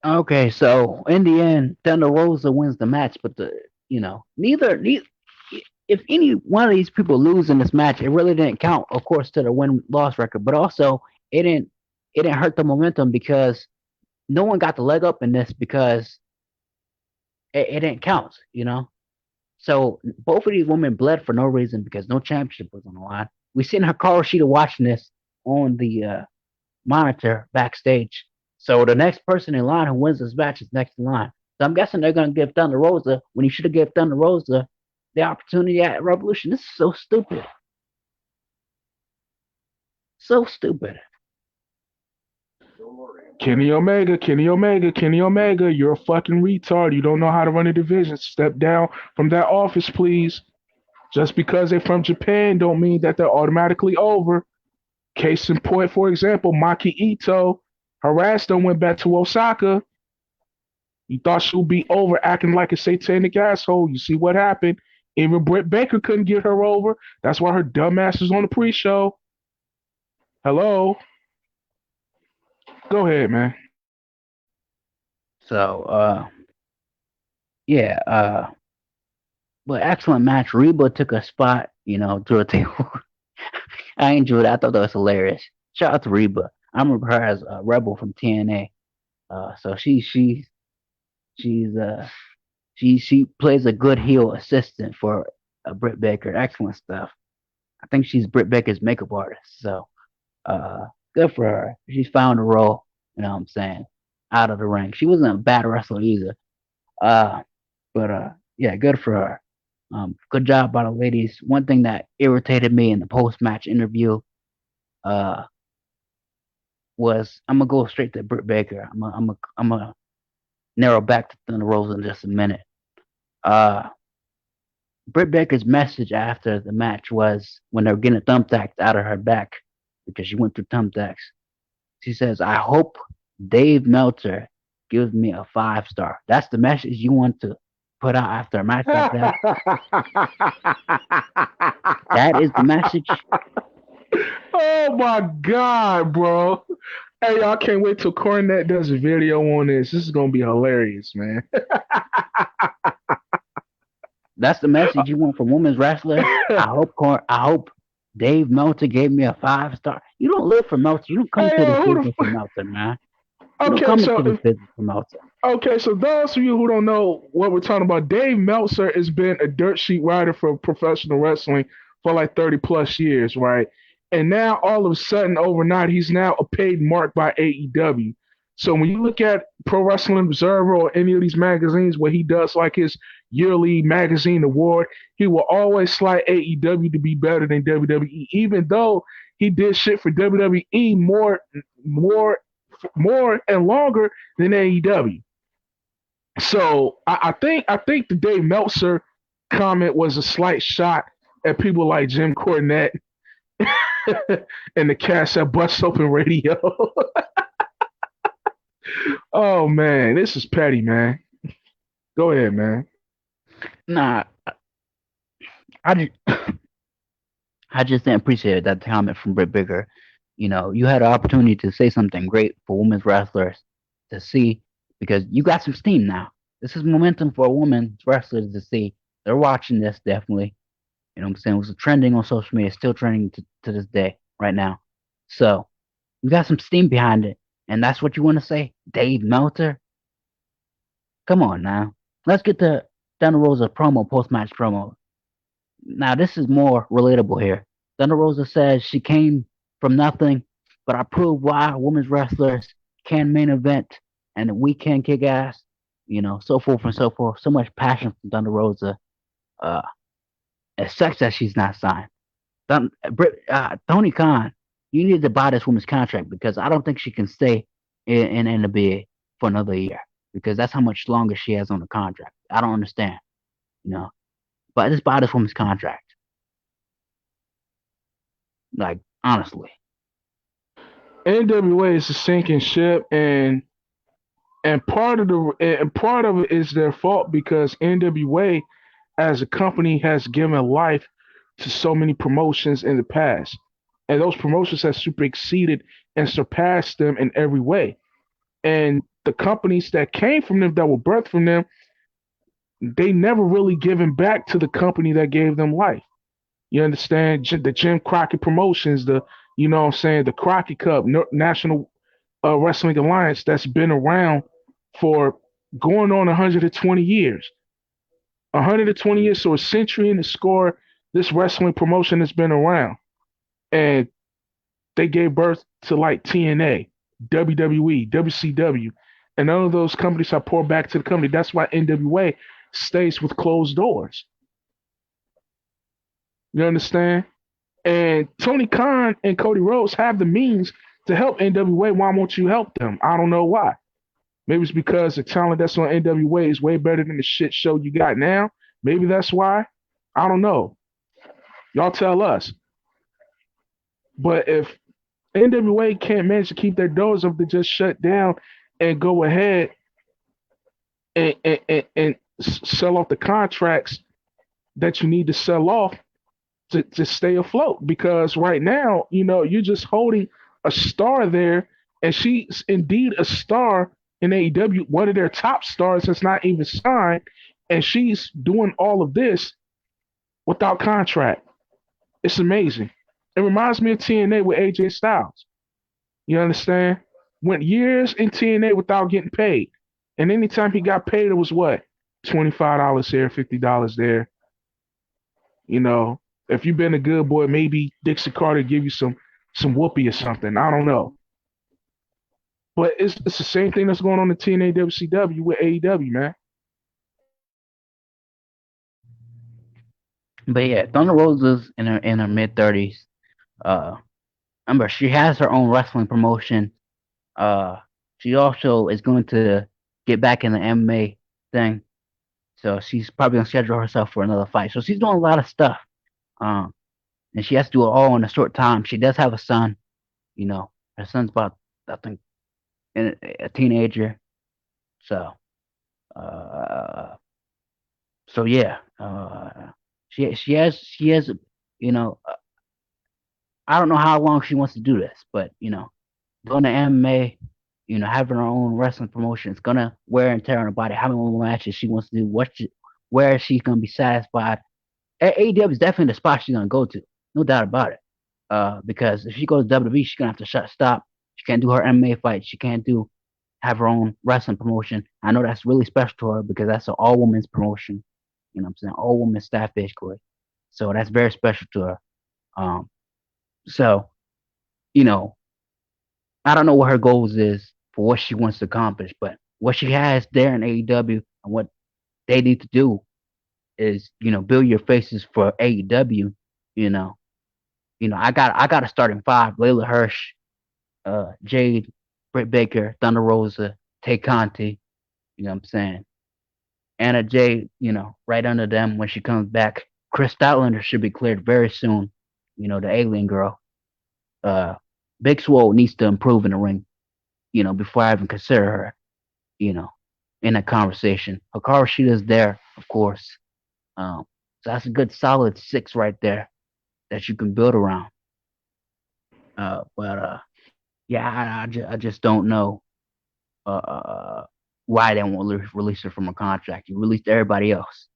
Okay, so in the end, Thunder Rosa wins the match, but neither if any one of these people lose in this match, it really didn't count, of course, to the win-loss record. But also, it didn't hurt the momentum because no one got the leg up in this because it didn't count. So both of these women bled for no reason because no championship was on the line. We seen her call sheet watching this on the monitor backstage. So the next person in line who wins this match is next in line. So I'm guessing they're going to give Thunder Rosa when you should have given Thunder Rosa the opportunity at Revolution. This is so stupid. So stupid. Kenny Omega, Kenny Omega, Kenny Omega, you're a fucking retard. You don't know how to run a division. Step down from that office, please. Just because they're from Japan don't mean that they're automatically over. Case in point, for example, Maki Ito harassed them, went back to Osaka. You thought she would be over acting like a satanic asshole. You see what happened. Even Brit Baker couldn't get her over. That's why her dumb ass is on the pre-show. Hello? Go ahead, man. So, yeah, but excellent match. Reba took a spot, to the table. I enjoyed it. I thought that was hilarious. Shout out to Reba. I remember her as a Rebel from TNA. So she's she plays a good heel assistant for Britt Baker. Excellent stuff. I think she's Britt Baker's makeup artist. So good for her. She's found a role. You know what I'm saying? Out of the ring. She wasn't a bad wrestler either. But yeah, good for her. Good job by the ladies. One thing that irritated me in the post-match interview was I'm gonna go straight to Britt Baker. I'm gonna narrow back to Thunder Rosa in just a minute. Britt Baker's message after the match was when they were getting thumbtacks out of her back because she went through thumbtacks. She says, "I hope Dave Meltzer gives me a 5-star." That's the message you want to put out after a match like that. That is the message. Oh my god, bro. Hey, I can't wait till Cornette does a video on this. This is gonna be hilarious, man. That's the message you want from women's wrestlers. I hope Dave Meltzer gave me a 5-star. You don't live for Meltzer. You don't come to this business for Meltzer, man. You don't come to this business for Meltzer. Okay, so those of you who don't know what we're talking about, Dave Meltzer has been a dirt sheet writer for professional wrestling for like 30 plus years, right? And now all of a sudden, overnight, he's now a paid mark by AEW. So when you look at Pro Wrestling Observer or any of these magazines where he does like his yearly magazine award, he will always slide AEW to be better than WWE, even though he did shit for WWE more and longer than AEW. So I think the Dave Meltzer comment was a slight shot at people like Jim Cornette and the cast at Bust Open Radio. Oh man, this is petty, man. Go ahead, man. Nah, I just didn't appreciate that comment from Britt Baker. You had an opportunity to say something great for women's wrestlers to see because you got some steam now. This is momentum for women's wrestlers to see. They're watching this definitely. You know what I'm saying? It was trending on social media, still trending to this day right now. So you got some steam behind it. And that's what you want to say? Dave Meltzer? Come on now. Let's get to Thunder Rosa promo, post-match promo. Now, this is more relatable here. Thunder Rosa says she came from nothing, but I proved why women's wrestlers can main event and we can kick ass, so forth and so forth. So much passion from Thunder Rosa. It sucks that she's not signed. Tony Khan, you need to buy this woman's contract because I don't think she can stay in NBA for another year because that's how much longer she has on the contract. I don't understand, But just buy this woman's contract. Like, honestly. NWA is a sinking ship, and part of it is their fault because NWA as a company has given life to so many promotions in the past. And those promotions have super exceeded and surpassed them in every way. And the companies that came from them, that were birthed from them, they never really given back to the company that gave them life. You understand? The Jim Crockett Promotions, the Crockett Cup, National Wrestling Alliance that's been around for going on 120 years. 120 years, so a century in the score. This wrestling promotion has been around, and they gave birth to like TNA, WWE, WCW, and none of those companies have poured back to the company. That's why NWA stays with closed doors. You understand? And Tony Khan and Cody Rhodes have the means to help NWA. Why won't you help them? I don't know why. Maybe it's because the talent that's on NWA is way better than the shit show you got now. Maybe that's why. I don't know. Y'all tell us. But if NWA can't manage to keep their doors up, to just shut down and go ahead and sell off the contracts that you need to sell off to stay afloat. Because right now, you're just holding a star there, and she's indeed a star in AEW, one of their top stars that's not even signed, and she's doing all of this without contract. It's amazing. It reminds me of TNA with AJ Styles. You understand? Went years in TNA without getting paid. And anytime he got paid, it was what? $25 here, $50 there. If you've been a good boy, maybe Dixie Carter give you some whoopee or something. I don't know. But it's the same thing that's going on in TNA WCW with AEW, man. But yeah, Thunder Rosa's in her mid-30s. Remember, she has her own wrestling promotion. She also is going to get back in the MMA thing. So she's probably going to schedule herself for another fight. So she's doing a lot of stuff. And she has to do it all in a short time. She does have a son. Her son's about, I think, a teenager. So yeah. She has, I don't know how long she wants to do this, but doing the MMA, having her own wrestling promotion, it's gonna wear and tear on her body. How many more matches she wants to do? Where she's gonna be satisfied? AEW is definitely the spot she's gonna go to, no doubt about it. Because if she goes to WWE, she's gonna have to stop. She can't do her MMA fight. She can't have her own wrestling promotion. I know that's really special to her because that's an all women's promotion. You know what I'm saying? All women's staff basically. So that's very special to her. So, I don't know what her goals is for what she wants to accomplish, but what she has there in AEW and what they need to do is, build your faces for AEW. I got a starting five: Layla Hirsch, Jade, Brit Baker, Thunder Rosa, Tay Conti. You know what I'm saying? Anna Jay, right under them when she comes back. Chris Statlander should be cleared very soon. The alien girl. Big Swole needs to improve in the ring, before I even consider her, in a conversation. Hikaru Shida's there, of course. So that's a good solid 6 right there that you can build around. Yeah, I just don't know why they won't release her from a contract. You released everybody else.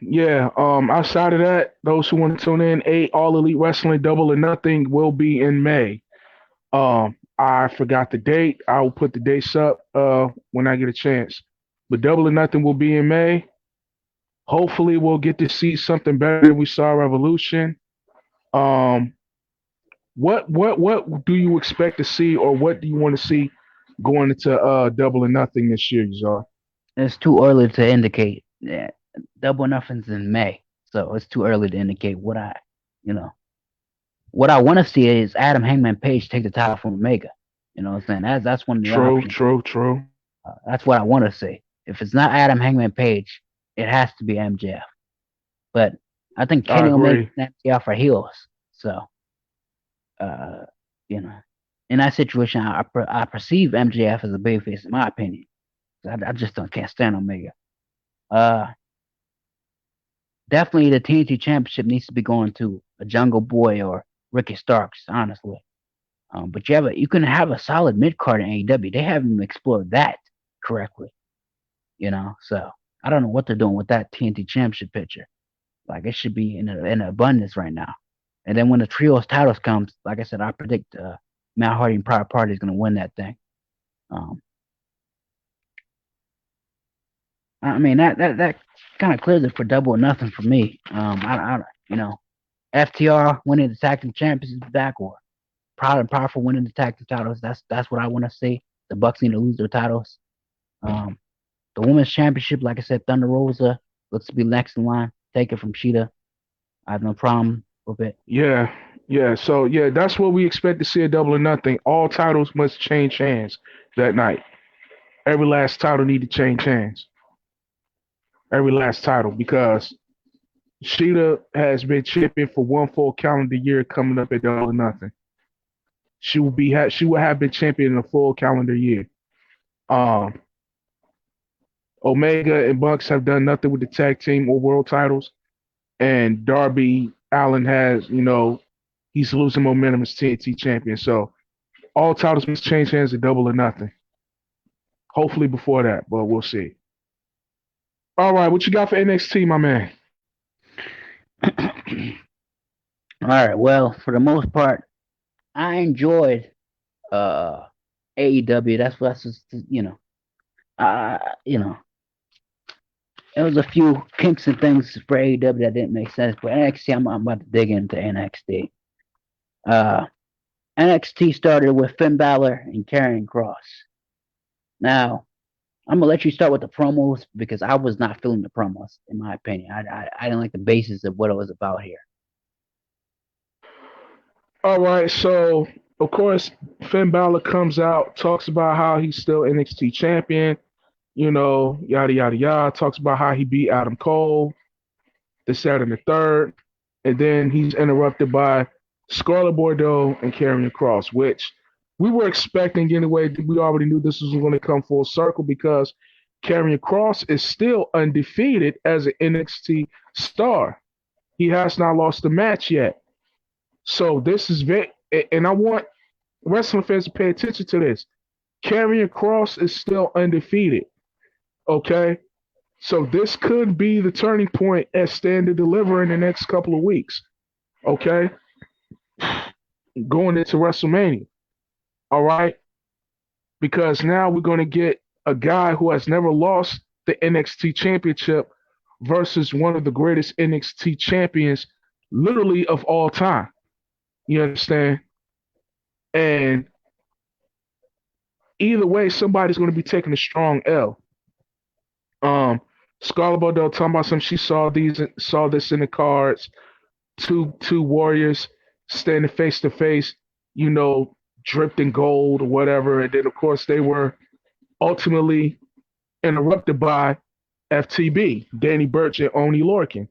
Yeah. Outside of that, those who want to tune in, All Elite Wrestling Double or Nothing will be in May. I forgot the date. I will put the dates up when I get a chance. But Double or Nothing will be in May. Hopefully, we'll get to see something better than we saw Revolution. What do you expect to see, or what do you want to see going into Double or Nothing this year, Yazar? It's too early to indicate. Yeah, Double or Nothing's in May, so it's too early to indicate what I want to see is Adam Hangman Page take the title from Omega. You know what I'm saying? That's one of the options. True. That's what I want to see. If it's not Adam Hangman Page, it has to be MJF. But I think Kenny Omega and MJF are heels. So, in that situation, I perceive MJF as a babyface, in my opinion. I just can't stand Omega. Definitely the TNT Championship needs to be going to a Jungle Boy or Ricky Starks, honestly. But you can have a solid mid card in AEW. They haven't even explored that correctly. So I don't know what they're doing with that TNT Championship picture. Like, it should be in abundance right now. And then when the trios titles comes, like I said, I predict Matt Hardy and Private Party is going to win that thing. Um, I mean that kind of clears it for Double or Nothing for me. FTR winning the tag team champions back, or Proud and Powerful winning the tag team titles. That's what I want to see. The Bucks need to lose their titles. The women's championship, like I said, Thunder Rosa looks to be next in line. Take it from Sheeta. I have no problem with it. Yeah, yeah. So yeah, that's what we expect to see at Double or Nothing. All titles must change hands that night. Every last title need to change hands. Every last title because Sheeta has been champion for one full calendar year coming up at Double or Nothing. She will have been champion in a full calendar year. Um, Omega and Bucks have done nothing with the tag team or world titles, and Darby Allin has, he's losing momentum as TNT champion. So all titles must change hands at Double or Nothing. Hopefully before that, but we'll see. All right, what you got for NXT, my man? All right. Well, for the most part, I enjoyed AEW. That's just there was a few kinks and things for AEW that didn't make sense. But NXT, I'm about to dig into NXT. NXT started with Finn Balor and Karrion Kross. Now, I'm gonna let you start with the promos because I was not feeling the promos, in my opinion. I didn't like the basis of what it was about here. All right, so of course Finn Balor comes out, talks about how he's still NXT champion, yada yada yada. Talks about how he beat Adam Cole, the Saturday and the third, and then he's interrupted by Scarlett Bordeaux and Karrion Kross, which we were expecting anyway. We already knew this was going to come full circle because Karrion Kross is still undefeated as an NXT star. He has not lost a match yet. So this is very, and I want wrestling fans to pay attention to this. Karrion Kross is still undefeated. Okay? So this could be the turning point at Stand to Deliver in the next couple of weeks. Okay? Going into WrestleMania. All right? Because now we're going to get a guy who has never lost the NXT championship versus one of the greatest NXT champions literally of all time. You understand? And either way, somebody's going to be taking a strong L. Scarlett Bordeaux talking about something. She saw this in the cards. Two warriors standing face to face, dripped in gold or whatever. And then of course they were ultimately interrupted by FTB, Danny Burch and Oni Lorcan.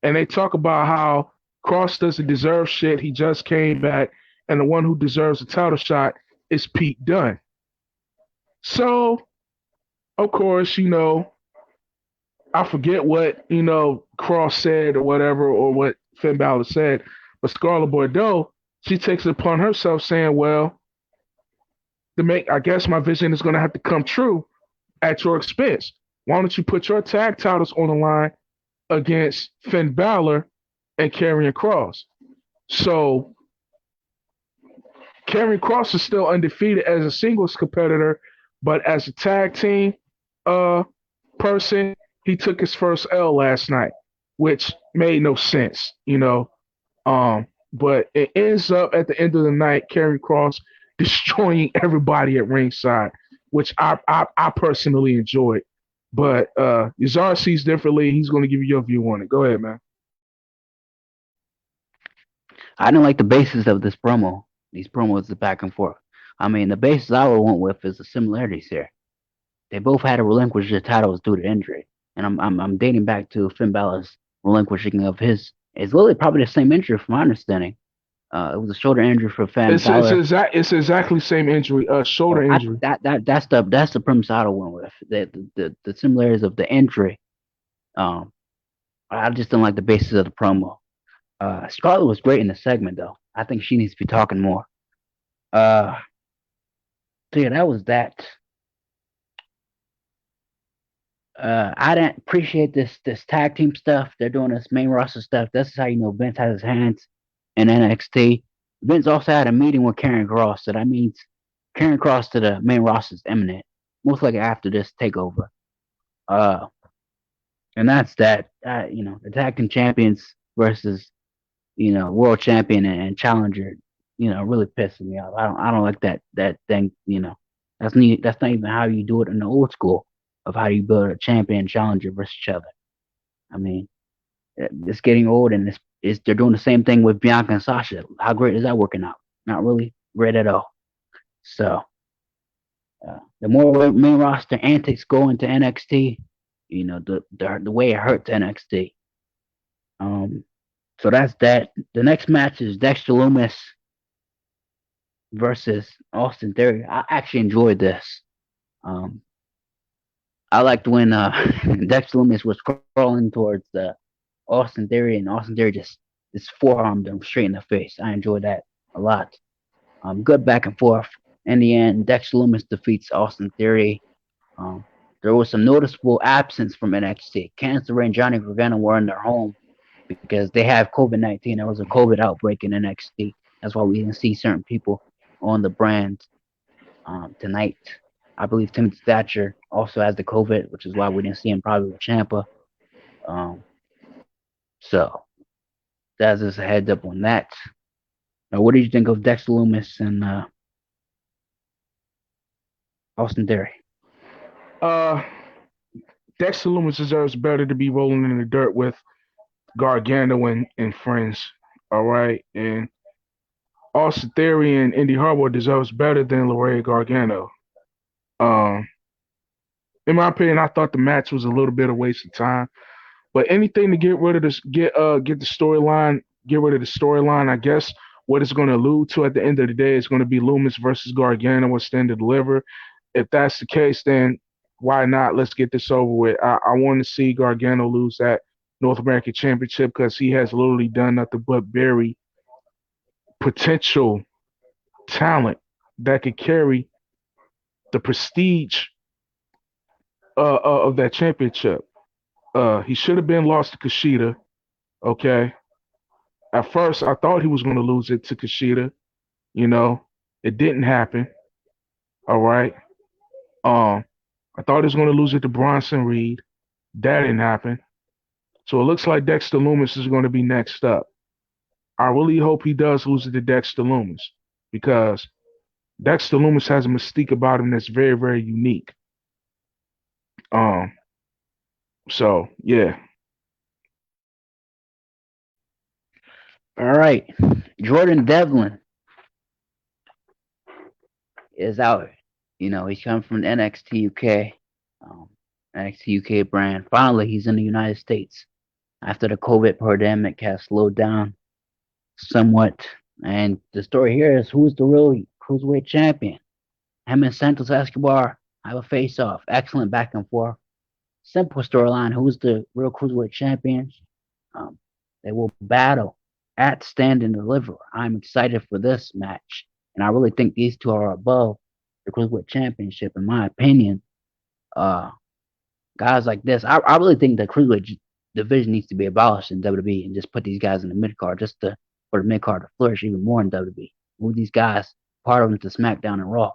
And they talk about how Kross doesn't deserve shit. He just came back, and the one who deserves a title shot is Pete Dunne. So, of course, I forget what, Kross said or whatever, or what Finn Balor said, but Scarlett Bordeaux, she takes it upon herself saying, well, I guess my vision is going to have to come true at your expense. Why don't you put your tag titles on the line against Finn Balor and Karrion Kross? So Karrion Kross is still undefeated as a singles competitor, but as a tag team person, he took his first L last night, which made no sense, But it ends up at the end of the night, Karrion Kross destroying everybody at ringside, which I personally enjoyed. But Yazar sees differently. He's going to give you your view on it. Go ahead, man. I didn't like the basis of this promo. These promos are back and forth. I mean, the basis I would want with is the similarities here. They both had to relinquish their titles due to injury, and I'm dating back to Finn Balor's relinquishing of his. It's literally probably the same injury, from my understanding. It was a shoulder injury for Finn Balor. It's exactly the same injury, shoulder injury. That's the premise I went with. The similarities of the injury. I just didn't like the basis of the promo. Scarlett was great in the segment, though. I think she needs to be talking more. So yeah, that was that. I didn't appreciate this tag team stuff. They're doing this main roster stuff. This is how you know Vince has his hands in NXT. Vince also had a meeting with Karrion Kross, so that means carrying across to the main roster is imminent, most likely after this takeover. Uh, and that's that. The tag team champions versus world champion and challenger. Really pissing me off. I don't like that thing. That's not even how you do it in the old school of how you build a champion and challenger versus each other. I mean, it's getting old, and they're doing the same thing with Bianca and Sasha. How great is that working out? Not really great at all. So the more main roster antics go into NXT, the way it hurts NXT. Um, so that's that. The next match is Dexter Lumis versus Austin Theory. I actually enjoyed this. Um, I liked when Dexter Lumis was crawling towards Austin Theory, and Austin Theory just forearmed him straight in the face. I enjoyed that a lot. Good back and forth. In the end, Dexter Lumis defeats Austin Theory. Um, there was some noticeable absence from NXT. Cancer and Johnny Gargano were in their home because they have COVID-19. There was a COVID outbreak in NXT. That's why we didn't see certain people on the brand tonight. I believe Timothy Thatcher also has the COVID, which is why we didn't see him probably with Champa. So that's just a heads up on that. Now, what did you think of Dexter Lumis and Austin Theory? Dexter Lumis deserves better to be rolling in the dirt with Gargano and friends. All right. And Austin Theory and Indy Harbaugh deserves better than Laredo Gargano. In my opinion, I thought the match was a little bit of waste of time. But anything to get rid of this, get the storyline, get rid of the storyline. I guess what it's going to allude to at the end of the day is going to be Lumis versus Gargano with Stand to Deliver. If that's the case, then why not? Let's get this over with. I want to see Gargano lose that North American Championship because he has literally done nothing but bury potential talent that could carry the prestige of that championship. He should have been lost to Kushida. Okay. At first, I thought he was going to lose it to Kushida. You know, it didn't happen. All right. Um, I thought he was going to lose it to Bronson Reed. That didn't happen. So it looks like Dexter Lumis is going to be next up. I really hope he does lose it to Dexter Lumis because Dexter Lumis has a mystique about him that's very, very unique. Um, so yeah. All right. Jordan Devlin is out. He's coming from the NXT UK, NXT UK brand. Finally, he's in the United States after the COVID pandemic has slowed down somewhat. And the story here is who's the real cruiserweight champion? Him and Santos Escobar have a face-off. Excellent back and forth. Simple storyline. Who's the real cruiserweight champions? They will battle at Stand and Deliver. I'm excited for this match, and I really think these two are above the cruiserweight championship, in my opinion. Guys like this, I really think the cruiserweight division needs to be abolished in WWE and just put these guys in the mid card, just for the mid card to flourish even more in WWE. Move these guys, part of them to SmackDown and Raw,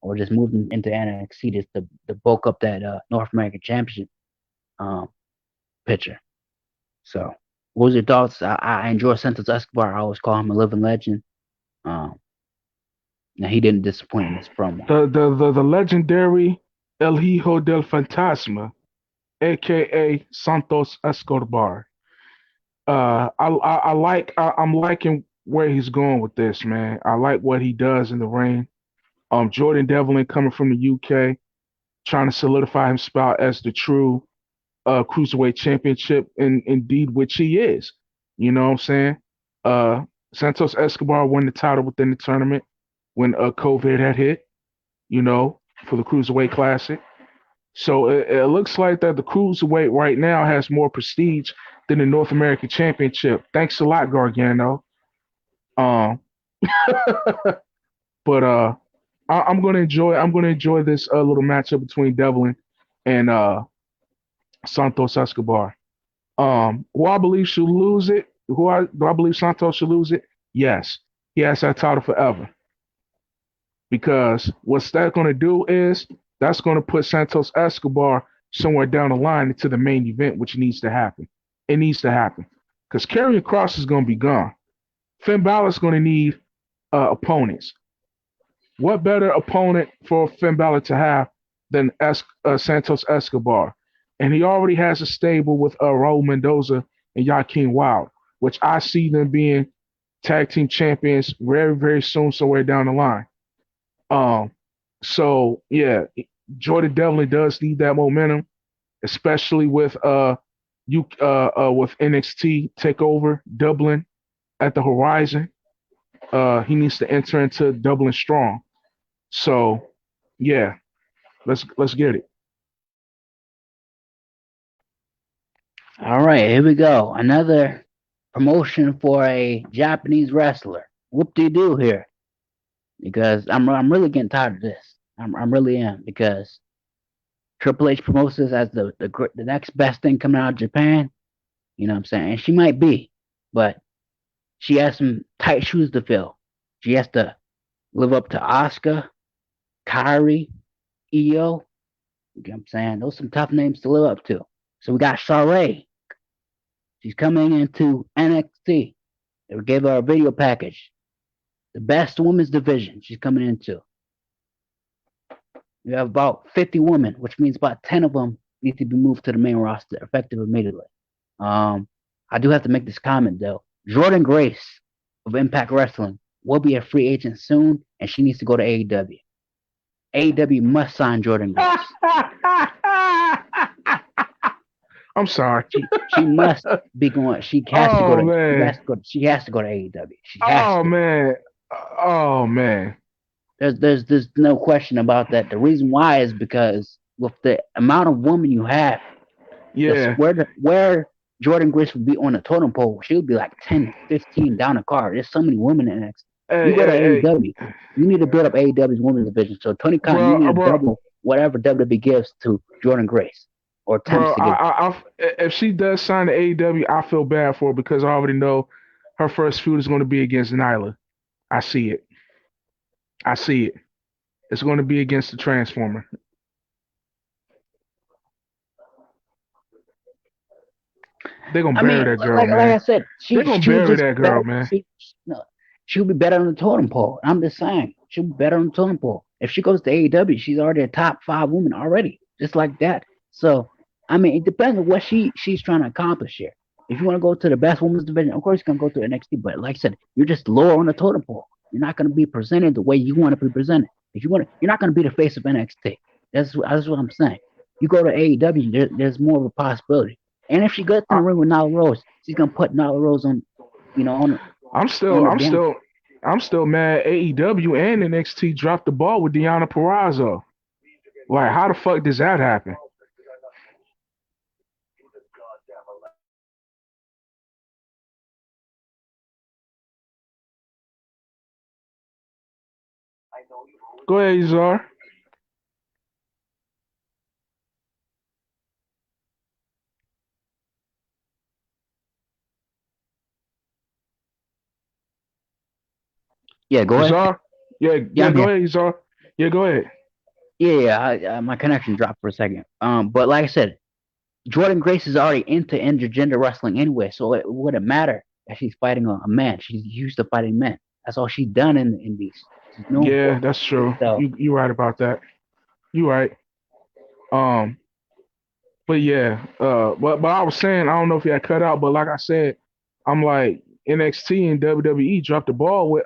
or just move them into NXT just to bulk up that North American Championship picture. So, what was your thoughts? I enjoy Santos Escobar. I always call him a living legend. Now he didn't disappoint in this promo. The legendary El Hijo del Fantasma, aka Santos Escobar. I'm liking where he's going with this, man. I like what he does in the ring. Jordan Devlin coming from the UK, trying to solidify himself as the true cruiserweight championship, and indeed which he is. You know what I'm saying? Santos Escobar won the title within the tournament when COVID had hit. For the cruiserweight classic. So it looks like that the cruiserweight right now has more prestige than the North American Championship. Thanks a lot, Gargano. Um, but I'm gonna enjoy this little matchup between Devlin and Santos Escobar. Who I believe should lose it? Do I believe Santos should lose it? Yes, he has that title forever. because what's that going to do is that's going to put Santos Escobar somewhere down the line into the main event, which needs to happen. It needs to happen because Karrion Kross is going to be gone. Finn Balor's going to need opponents. What better opponent for Finn Balor to have than Santos Escobar? And he already has a stable with Raul Mendoza and Joaquin Wild, which I see them being tag team champions very, very soon, somewhere down the line. So yeah, Jordan Devlin does need that momentum, especially with with NXT Takeover Dublin at the horizon. He needs to enter into Dublin strong. So yeah, let's get it. All right, here we go. Another promotion for a Japanese wrestler. Whoop de do here, because I'm really getting tired of this. I'm really am, because Triple H promotes this as the next best thing coming out of Japan. You know what I'm saying? And she might be, but she has some tight shoes to fill. She has to live up to Asuka, Kyrie, Io. You know what I'm saying? Those are some tough names to live up to. So we got Charlotte. She's coming into NXT. They gave her a video package. The best women's division she's coming into. We have about 50 women, which means about 10 of them need to be moved to the main roster effective immediately. I do have to make this comment though. Jordan Grace of Impact Wrestling will be a free agent soon, and she needs to go to AEW. AEW must sign Jordan Grace. I'm sorry. She must be going. She has to go to. She has to go to AEW. She has to. Man. Oh man. There's no question about that. The reason why is because with the amount of women you have, where Jordan Grace would be on the totem pole, she would be like 10, 15 down the card. There's so many women in NXT. You go to AEW, you need to build up AEW's women's division. So Tony Khan, you need to double whatever WWE gives to Jordan Grace. Or attempts to give. If she does sign to AEW, I feel bad for her because I already know her first feud is going to be against Nyla. I see it. It's going to be against the Transformer. They're going to bury that girl, man. Like I said, they're going to bury that girl, man. She'll be better on the totem pole. I'm just saying. She'll be better on the totem pole. If she goes to AEW, she's already a top 5 woman already. Just like that. So, I mean, it depends on what she's trying to accomplish here. If you want to go to the best women's division, of course you're going to go to NXT. But like I said, you're just lower on the totem pole. You're not going to be presented the way you want to be presented. If you want, you're not going to be the face of NXT. That's what I'm saying. You go to AEW, there's more of a possibility. And if she gets in the ring with Nyla Rose, she's going to put Nyla Rose on, on. I'm still mad. AEW and NXT dropped the ball with Deonna Purrazzo. Like, how the fuck does that happen? Go ahead, Yazar. Yeah, go ahead. Yeah, go ahead, Yazar. Yeah, go ahead. Yeah, my connection dropped for a second. But like I said, Jordan Grace is already into intergender wrestling anyway, so it wouldn't matter that she's fighting a man. She's used to fighting men. That's all she's done in the indies. Yeah, that's true. So, you're right about that. You're right. But yeah, but I was saying, I don't know if you had cut out, but like I said, I'm like NXT and WWE dropped the ball with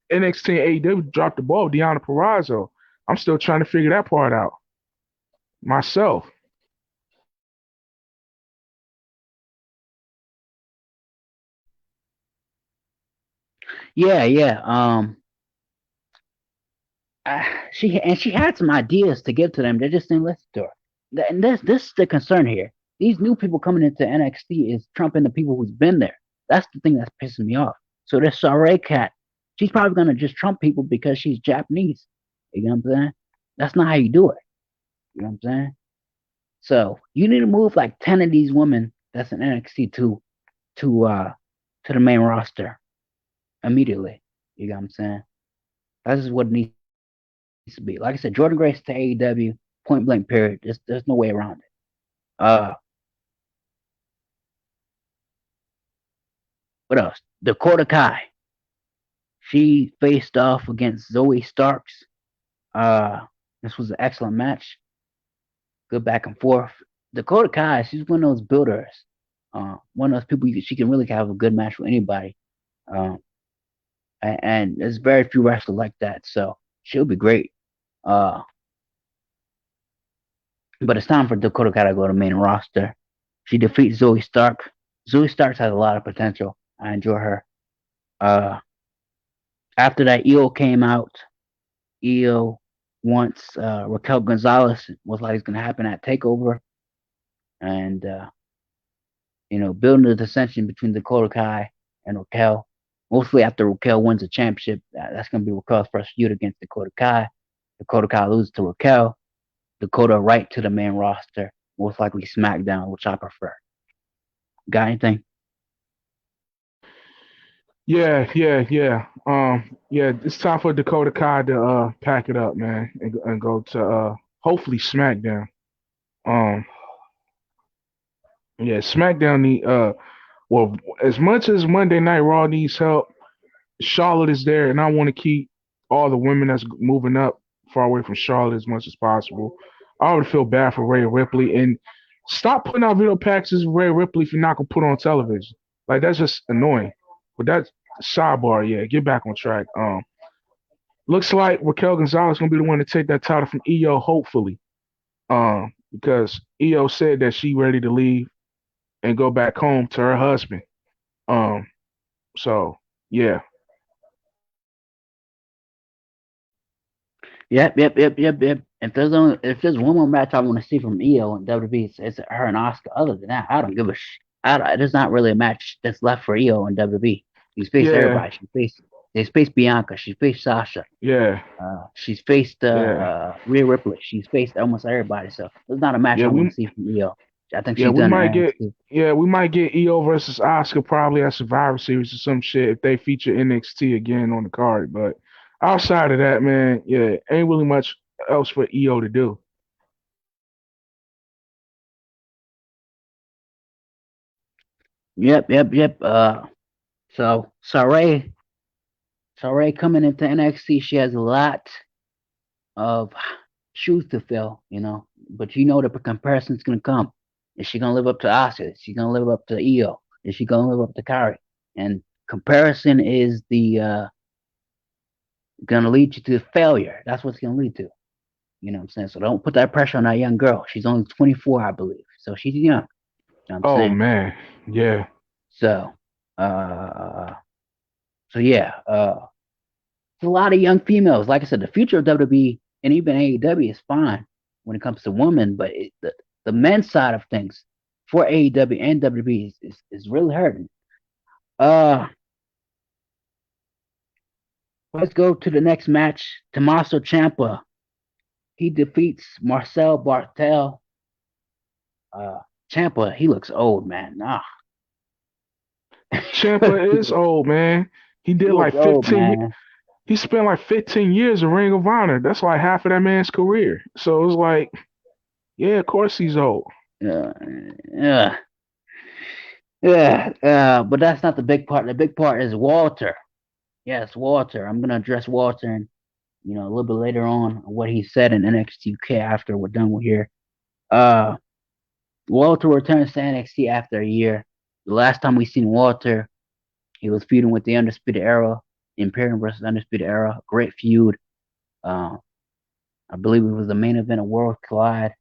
NXT and AEW dropped the ball with Deonna Purrazzo. I'm still trying to figure that part out myself. Yeah. She had some ideas to give to them. They just didn't listen to her. And this is the concern here. These new people coming into NXT is trumping the people who's been there. That's the thing that's pissing me off. So this Saray cat, she's probably gonna just trump people because she's Japanese. You know what I'm saying? That's not how you do it. You know what I'm saying? So you need to move like 10 of these women that's in NXT to the main roster immediately. You know what I'm saying? That's just what needs needs to be. Like I said, Jordan Grace to AEW, point blank period. There's no way around it. Uh, what else? Dakota Kai. She faced off against Zoe Starks. Uh, this was an excellent match. Good back and forth. Dakota Kai, she's one of those builders. One of those people she can really have a good match with anybody. Um, and there's very few wrestlers like that, so she'll be great. Uh, but it's time for Dakota Kai to go to main roster. She defeats Zoe Stark. Zoe Stark has a lot of potential. I enjoy her. Uh, after that, Io came out. Io wants Raquel Gonzalez was like it's gonna happen at Takeover, and building the dissension between Dakota Kai and Raquel. Mostly after Raquel wins the championship, that's gonna be Raquel's first feud against Dakota Kai. Dakota Kai loses to Raquel. Dakota right to the main roster, most likely SmackDown, which I prefer. Got anything? Yeah. It's time for Dakota Kai to pack it up, man, and go to hopefully SmackDown. Um, yeah, SmackDown need well, as much as Monday Night Raw needs help, Charlotte is there, and I want to keep all the women that's moving up far away from Charlotte as much as possible. I would feel bad for Rhea Ripley, and stop putting out video packages of Rhea Ripley if you're not gonna put on television. Like that's just annoying. But that's sidebar. Yeah, get back on track. Looks like Raquel Gonzalez gonna be the one to take that title from Io, hopefully. Because Io said that she ready to leave and go back home to her husband. Um, so yeah. Yep. If there's one more match I want to see from Io and WWE, it's her and Oscar. Other than that, I don't give a there's not really a match that's left for Io and WWE. She's faced Yeah, everybody. She's faced Bianca. She's faced Sasha. yeah, She's faced yeah, Rhea Ripley. She's faced almost everybody. So there's not a match yeah. I want We to see from Io. I think yeah she's we done in might get NXT. we might get Io versus Oscar probably at Survivor Series or some shit if they feature NXT again on the card. But outside of that, man, yeah, ain't really much else for Io to do. Yep. So Saray coming into NXT, she has a lot of shoes to fill, But the comparison's gonna come. Is she gonna live up to Asuka? Is she gonna live up to Io? Is she gonna live up to Kari? And comparison is the gonna lead you to failure. That's what's gonna lead to. You know what I'm saying? So don't put that pressure on that young girl. She's only 24, I believe. So she's young. You know what I'm Oh saying? man, yeah, So uh so yeah, it's a lot of young females. Like I said, the future of WWE and even AEW is fine when it comes to women, but the men's side of things for AEW and WWE is really hurting. Uh, let's go to the next match. Tommaso Champa. He defeats Marcel Barthel. Uh, Champa, he looks old, man. Nah. Champa is old, man. He He did looks like old, 15. man. He spent like 15 years in Ring of Honor. That's like half of that man's career. So it was like, yeah, of course he's old. Uh, yeah, but that's not the big part. The big part is Walter. Yes, Walter. I'm gonna address Walter and a little bit later on what he said in NXT UK after we're done with here. Uh, Walter returns to NXT after a year. The last time we seen Walter, he was feuding with the Undisputed Era, Imperium versus Undisputed Era. Great feud. Uh, I believe it was the main event of World Collide.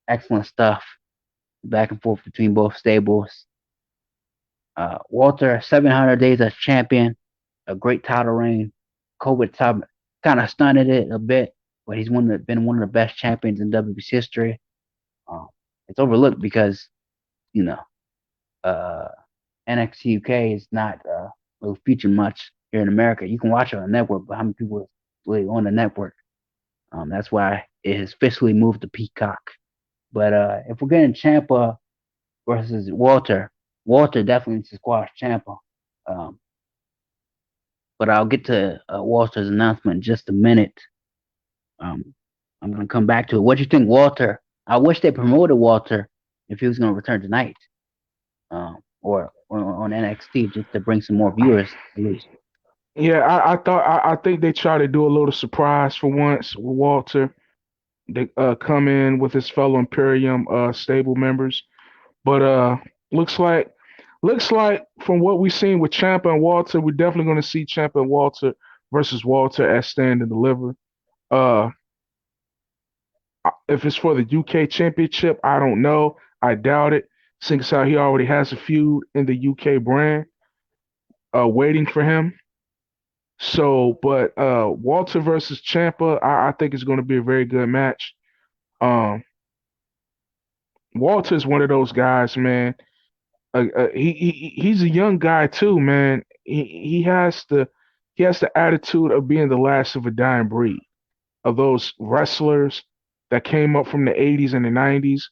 Excellent stuff. Back and forth between both stables. Walter, 700 days as champion. A great title reign. COVID time kind of stunted it a bit, but he's been one of the best champions in WWE's history. Um, it's overlooked because you know uh, NXT UK is not really featured much here in America. You can watch it on the network, but how many people really on the network? That's why it has officially moved to Peacock. But if we're getting Champa versus Walter, Walter definitely needs to squash Champa. Um, but I'll get to Walter's announcement in just a minute. Um, I'm gonna come back to it. What do you think, Walter? I wish they promoted Walter if he was gonna return tonight, or on NXT just to bring some more viewers at least. Yeah, I think they try to do a little surprise for once with Walter. They come in with his fellow Imperium stable members, but looks like looks like from what we've seen with Champa and Walter, we're definitely going to see Champa and Walter versus Walter at Stand and Deliver. Uh, if it's for the UK Championship, I don't know. I doubt it, since how he already has a feud in the UK brand waiting for him. So, but Walter versus Champa, I think it's going to be a very good match. Um, Walter's one of those guys, man. He's a young guy too, man. He has the attitude of being the last of a dying breed of those wrestlers that came up from the 80s and the 90s.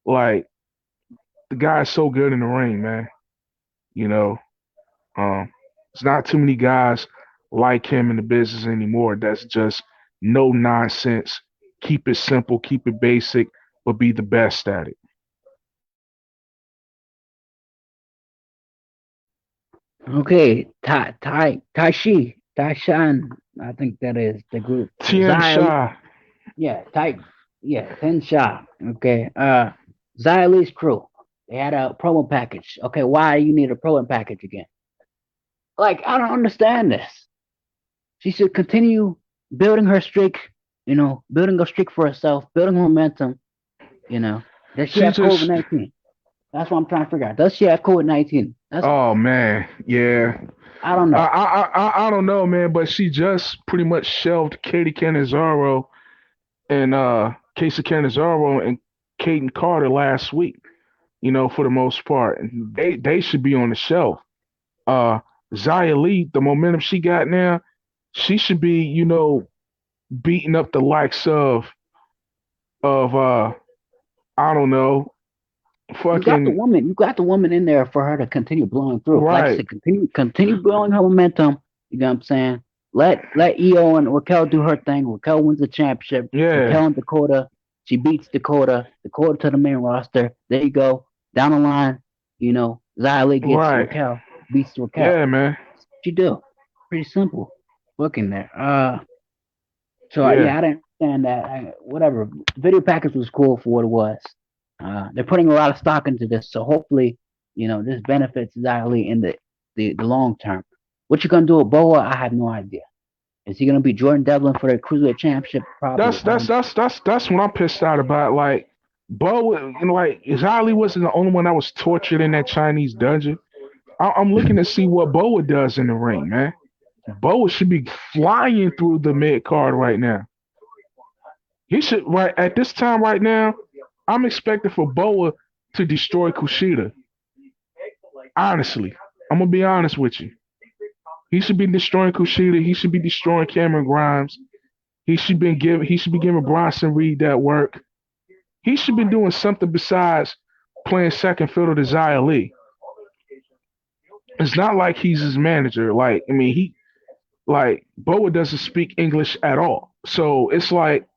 Like the guy's so good in the ring, man. You know, um, there's not too many guys like him in the business anymore. That's just no nonsense. Keep it simple, keep it basic, but be the best at it. Okay, Taishan, I think that is the group. Tien Xia, Sha. yeah, Tensha. Okay, Xia Li's crew. They had a promo package. Okay, why you need a promo package again? Like, I don't understand this. She should continue building her streak, building a streak for herself, building momentum, you know. Does she She have COVID just 19? That's what I'm trying to figure out. Does she have COVID 19? That's oh man, yeah. I don't I know. I I don't know, man, but she just pretty much shelved Katie Canizaro and Casey Canizaro and Caden Carter last week. For the most part, and they should be on the shelf. Uh, Xia Li, the momentum she got now, she should be beating up the likes of I don't know, fucking You got the woman in there for her to continue blowing through. Like I right, said, continue blowing her momentum. You know what I'm saying? Let Io and Raquel do her thing. Raquel wins the championship. yeah, Raquel and Dakota. She beats Dakota. Dakota to the main roster. There you go. Down the line, Xia Li gets right, Raquel, beats Raquel. yeah, man, She do. Pretty simple. Booking there. yeah. Yeah, I didn't understand that. Whatever. The video package was cool for what it was. They're putting a lot of stock into this, so hopefully, this benefits Xia in the long term. What you gonna do with Boa? I have no idea. Is he gonna be Jordan Devlin for the Cruiserweight Championship? Probably. That's I that's don't. that's that's that's what I'm pissed out about. Like, Bo, like Xali wasn't the only one that was tortured in that Chinese dungeon. I'm looking to see what Boa does in the ring, man. Boa should be flying through the mid card right now. He should right at this time right now. I'm expecting for Boa to destroy Kushida. Honestly, I'm gonna be honest with you. He should be destroying Kushida. He should be destroying Cameron Grimes. He should be giving Bronson Reed that work. He should be doing something besides playing second fiddle to Xia Li. It's not like he's his manager. Like, I mean, Boa doesn't speak English at all. So it's like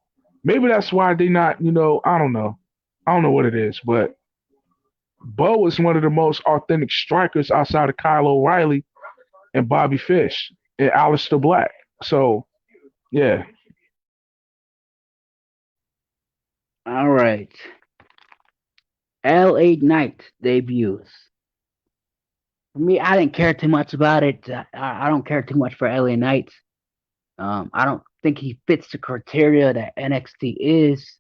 maybe that's why they not, I don't know. I don't know what it is, but Bo is one of the most authentic strikers outside of Kyle O'Reilly and Bobby Fish and Aleister Black. So yeah. All right. LA Knight debuts. For me, I didn't care too much about it. I don't care too much for LA Knight. I don't think he fits the criteria that NXT is.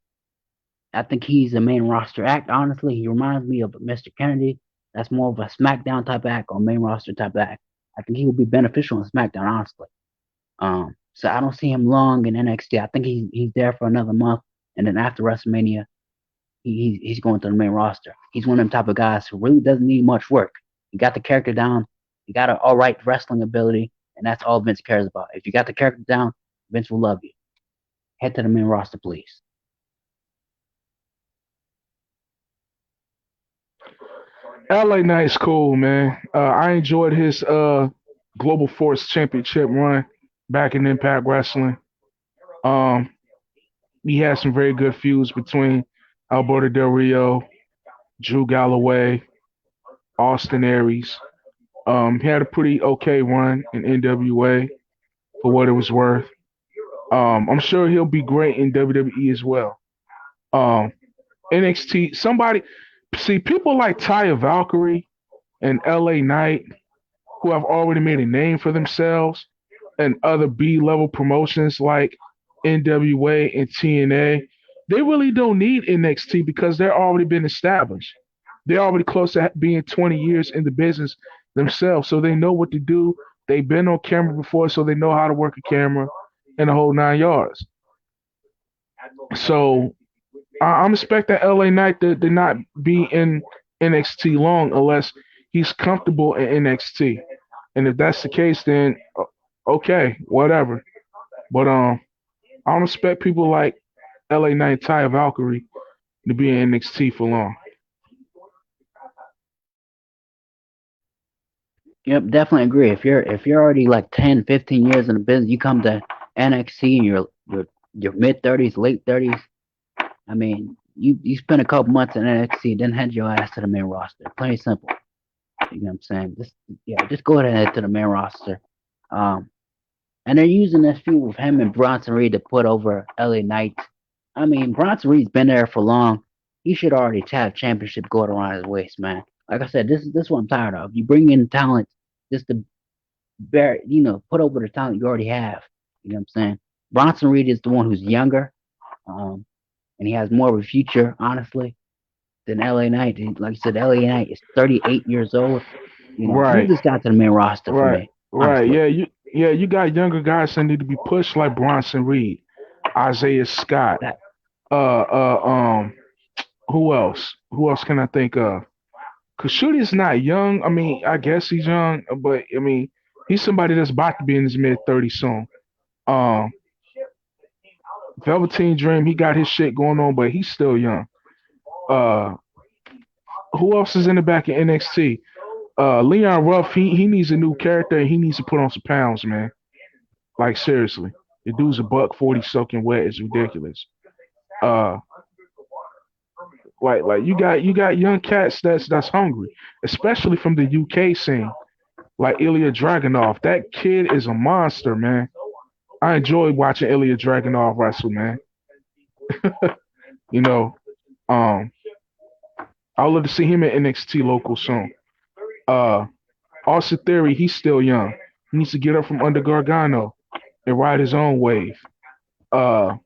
I think he's a main roster act. Honestly, he reminds me of Mr. Kennedy. That's more of a SmackDown type act or main roster type act. I think he would be beneficial in SmackDown, honestly. So I don't see him long in NXT. I think he's there for another month, and then after WrestleMania, he's going to the main roster. He's one of them type of guys who really doesn't need much work. He got the character down. He got an all right wrestling ability, and that's all Vince cares about. If you got the character down, Vince will love you. Head to the main roster, please. LA Knight's cool, man. I enjoyed his Global Force Championship run back in Impact Wrestling. Um, he had some very good feuds between Alberto Del Rio, Drew Galloway, Austin Aries. He had a pretty okay run in NWA for what it was worth. I'm sure he'll be great in WWE as well. Um, NXT, somebody, see, people like Taya Valkyrie and LA Knight, who have already made a name for themselves, and other B level promotions like NWA and TNA, they really don't need NXT because they're already been established. They're already close to being 20 years in the business themselves, so they know what to do. They've been on camera before, so they know how to work a camera and the whole 9 yards. So I'm expecting LA Knight to not be in NXT long unless he's comfortable in NXT. And if that's the case, then okay, whatever. But I don't expect people like LA Knight, Ty Valkyrie to be in NXT for long. Yep, definitely agree. If you're already like 10, 15 years in the business, you come to NXT and your mid 30s, late 30s. I mean, you spend a couple months in NXT, then head your ass to the main roster. Plain simple. You know what I'm saying? Just go ahead to the main roster. Um, and they're using this feud with him and Bronson Reed to put over LA Knight. I mean, Bronson Reed's been there for long. He should already have championship going around his waist, man. Like I said, this is what I'm tired of. You bring in talent just to put over the talent you already have. You know what I'm saying? Bronson Reed is the one who's younger, um, and he has more of a future, honestly, than LA Knight. Like I said, LA Knight is 38 years old. Move Right, this guy to the main roster for right, me, right. honestly. You got younger guys that need to be pushed like Bronson Reed, Isaiah Scott. That Uh, uh, um, who else? Who else can I think of? Cause Shooty's not young. I mean, I guess he's young, but I mean, he's somebody that's about to be in his mid 30s soon. Um, Velveteen Dream, he got his shit going on, but he's still young. Uh, who else is in the back of NXT? Leon Ruff, he needs a new character and he needs to put on some pounds, man. Like seriously, the dude's a buck 40 soaking wet. It's ridiculous. Uh, like you got young cats that's hungry, especially from the UK scene, like Ilya Dragunov. That kid is a monster, man. I enjoy watching Ilya Dragunov wrestle, man. You know, um, I would love to see him at NXT local soon. Uh, Austin Theory, he's still young. He needs to get up from under Gargano and ride his own wave. Uh,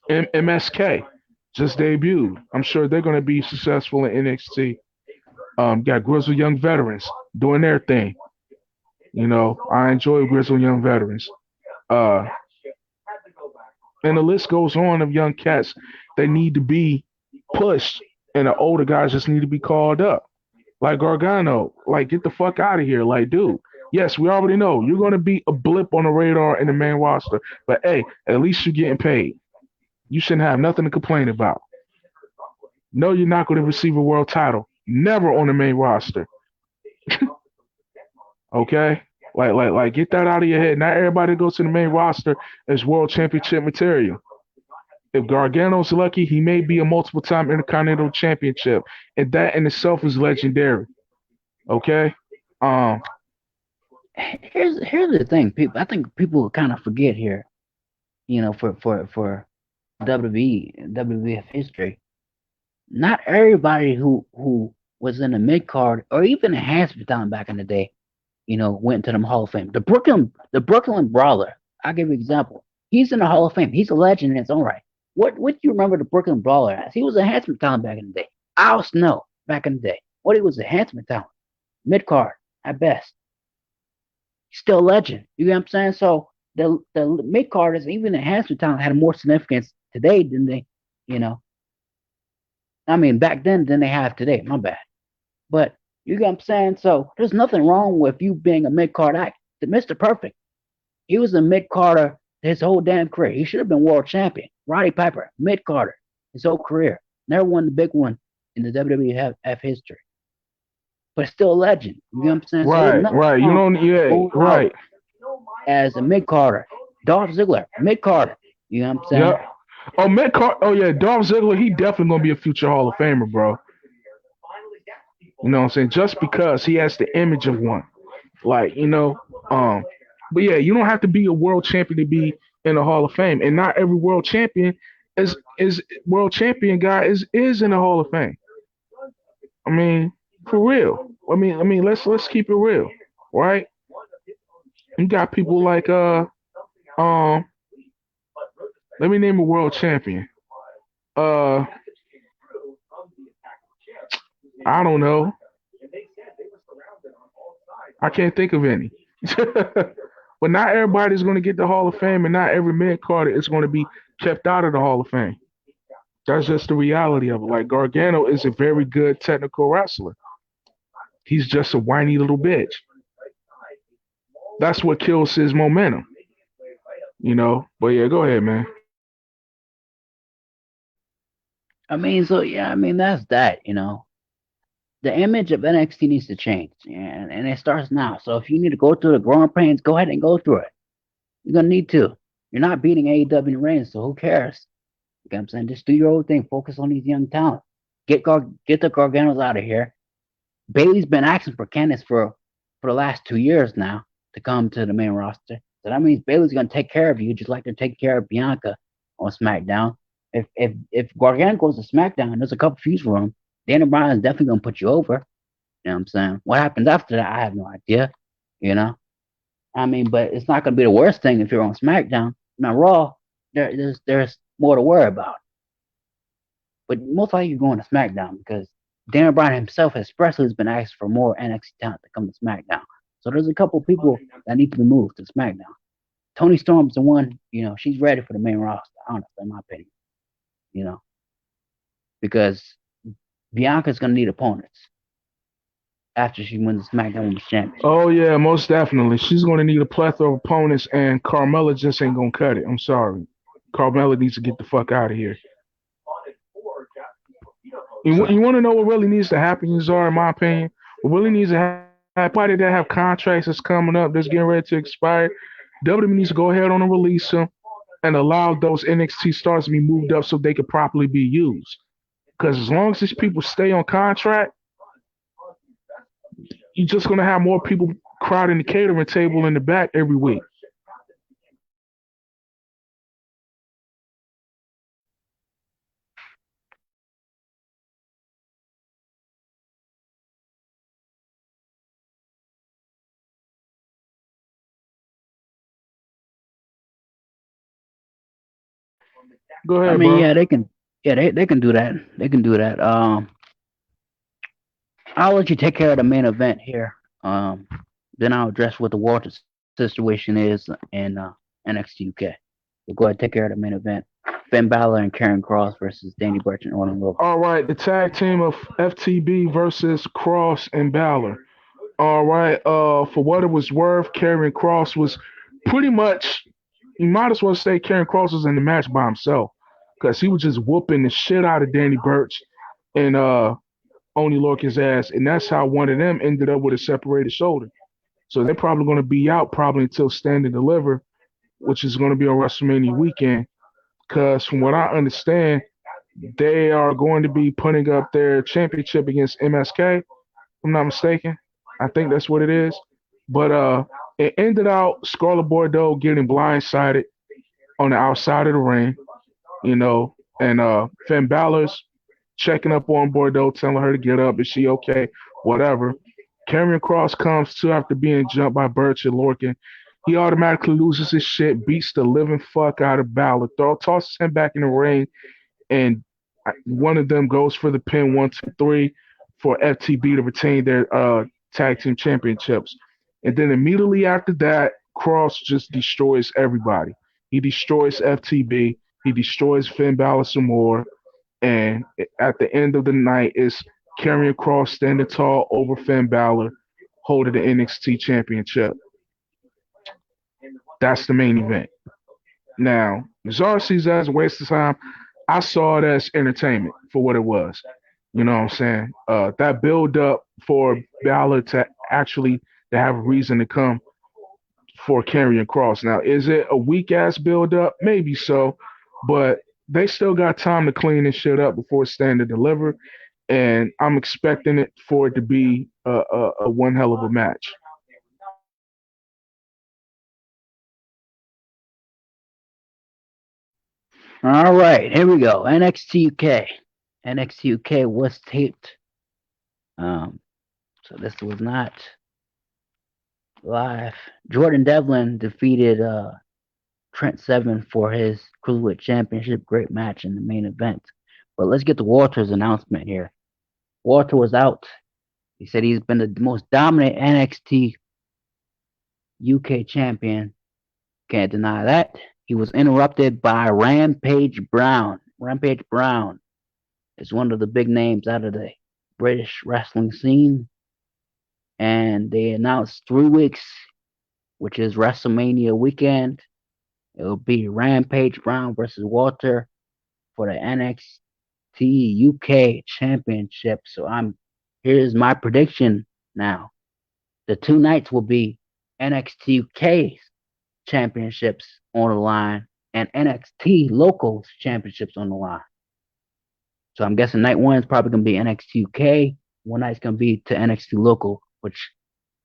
MSK just debuted. I'm sure they're going to be successful in NXT. Got grizzled young veterans doing their thing. I enjoy grizzled young veterans. Uh, and the list goes on of young cats that need to be pushed, and the older guys just need to be called up. Like Gargano, like get the fuck out of here, like dude. Yes, we already know you're gonna be a blip on the radar in the main roster, but hey, at least you're getting paid. You shouldn't have nothing to complain about. No, you're not going to receive a world title. Never on the main roster. Okay? Like, get that out of your head. Not everybody that goes to the main roster is world championship material. If Gargano's lucky, he may be a multiple time intercontinental championship. And that in itself is legendary. Okay? Um, here's the thing, people. I think people kind of forget here. For WWF history, not everybody who was in the mid card or even enhancement talent back in the day, went to them Hall of Fame. The Brooklyn Brawler. I'll give you an example. He's in the Hall of Fame. He's a legend in his own right. What do you remember the Brooklyn Brawler as? He was a enhancement talent back in the day. Al Snow back in the day. What he was a enhancement talent. Mid card at best. Still a legend. You know what I'm saying? So the mid carders, even the enhancement talent, had more significance today than they, you know. I mean, back then than they have today. My bad. But you get what I'm saying? So there's nothing wrong with you being a mid card act. The Mr. Perfect, he was a mid carder his whole damn career. He should have been world champion. Roddy Piper, mid carder, his whole career. Never won the big one in the WWF history. But still a legend. You know what I'm saying? So there's right, nothing right. You wrong don't, yeah, going out right. as a mid carder. Dolph Ziggler, mid carder. You know what I'm saying? Yep. Oh yeah, Dolph Ziggler. He definitely gonna be a future Hall of Famer, bro. You know what I'm saying? Just because he has the image of one, like um. But yeah, you don't have to be a world champion to be in the Hall of Fame, and not every world champion is world champion guy is in the Hall of Fame. I mean, for real. I mean, let's keep it real, right? You got people like um. Let me name a world champion. Uh, I don't know. I can't think of any. But not everybody's going to get the Hall of Fame, and not every mid Carter is going to be kept out of the Hall of Fame. That's just the reality of it. Like Gargano is a very good technical wrestler. He's just a whiny little bitch. That's what kills his momentum. But yeah, go ahead, man. I mean, so yeah, I mean that's that. The image of NXT needs to change, and it starts now. So if you need to go through the growing pains, go ahead and go through it. You're gonna need to. You're not beating AEW in the ring, so who cares? You know what I'm saying? Just do your own thing. Focus on these young talent. Get the Garganos out of here. Bailey's been asking for Candice for the last 2 years now to come to the main roster. So that means Bailey's gonna take care of you, just like they're taking care of Bianca on SmackDown. If Gargano goes to SmackDown, there's a couple feuds for him. Daniel Bryan is definitely gonna put you over. You know what I'm saying? What happens after that, I have no idea. You know? I mean, but it's not gonna be the worst thing if you're on SmackDown. Now Raw, there's more to worry about. But most likely you're going to SmackDown because Daniel Bryan himself expressly has been asked for more NXT talent to come to SmackDown. So there's a couple people that need to be moved to SmackDown. Tony Storm's the one, she's ready for the main roster, honestly, in my opinion. You know, because Bianca's gonna need opponents after she wins the SmackDown Women's Championship. Oh yeah, most definitely. She's going to need a plethora of opponents, and Carmella just ain't going to cut it. I'm sorry. Carmella needs to get the fuck out of here. You So want to know what really needs to happen, Yazar, in my opinion? What really needs to happen, everybody that have contracts that's coming up, that's getting ready to expire, WWE needs to go ahead on and release them and allow those NXT stars to be moved up so they could properly be used. Because as long as these people stay on contract, you're just going to have more people crowding the catering table in the back every week. Go I ahead, mean, bro. yeah, they can do that. They can do that. I'll let you take care of the main event here. Then I'll address what the Walter situation is in NXT UK. So go ahead, take care of the main event. Finn Balor and Karen Cross versus Danny Burch and Orton Williams. All right, the tag team of FTB versus Cross and Balor. All right, for what it was worth, Karrion Cross was pretty much, you might as well say Karrion Cross was in the match by himself because he was just whooping the shit out of Danny Burch and Oni Lorcan's ass, and that's how one of them ended up with a separated shoulder. So they're probably going to be out probably until Stand and Deliver, which is going to be on WrestleMania weekend. Because from what I understand, they are going to be putting up their championship against MSK, if I'm not mistaken. I think that's what it is. But it ended out Scarlett Bordeaux getting blindsided on the outside of the ring, and Finn Balor's checking up on Bordeaux, telling her to get up. Is she okay? Whatever. Karrion Cross comes to after being jumped by Burch and Lorcan. He automatically loses his shit, beats the living fuck out of Balor, tosses him back in the ring, and one of them goes for the pin 1, 2, 3 for FTB to retain their tag team championships. And then immediately after that, Cross just destroys everybody. He destroys FTB. He destroys Finn Balor some more. And at the end of the night, it's Karrion Cross standing tall over Finn Balor, holding the NXT championship. That's the main event. Now, Yazar sees that as a waste of time. I saw it as entertainment for what it was. You know what I'm saying? That build up for Balor to actually to have a reason to come for Karrion Cross. Now, is it a weak ass build up? Maybe so, but they still got time to clean this shit up before it's stand to deliver, and I'm expecting it for it to be a one hell of a match. All right, here we go. NXT UK. NXT UK was taped. Um, so this was not live. Jordan Devlin defeated Trent Seven for his Cruiserweight Championship. Great match in the main event. But let's get to Walter's announcement here. Walter was out. He said he's been the most dominant NXT UK champion. Can't deny that. He was interrupted by Rampage Brown. Rampage Brown is one of the big names out of the British wrestling scene. And they announced 3 weeks, which is WrestleMania weekend. It will be Rampage Brown versus Walter for the NXT UK Championship. So here's my prediction now. The 2 nights will be NXT UK's championships on the line and NXT Locals championships on the line. So I'm guessing night 1 is probably going to be NXT UK. One night's going to be to NXT Local, which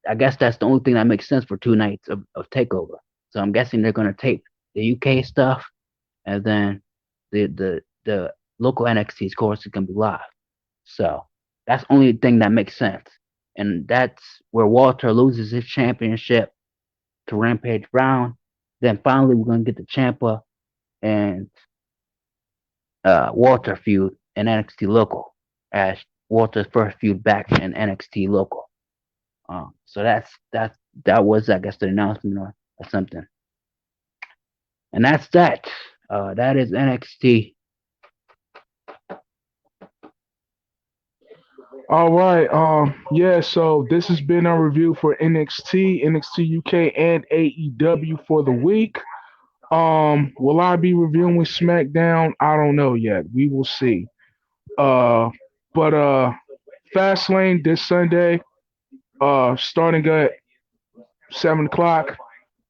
I guess that's the only thing that makes sense for 2 nights of TakeOver. So I'm guessing they're going to tape the UK stuff, and then the local NXT's course is going to be live. So that's the only thing that makes sense. And that's where Walter loses his championship to Rampage Brown. Then finally we're going to get the Champa and Walter feud in NXT Local as Walter's first feud back in NXT Local. So that was, I guess, the announcement or something. And that's that. That is NXT. All right. Yeah. So this has been our review for NXT, NXT UK, and AEW for the week. Will I be reviewing with SmackDown? I don't know yet. We will see. But Fastlane this Sunday. Starting at 7 o'clock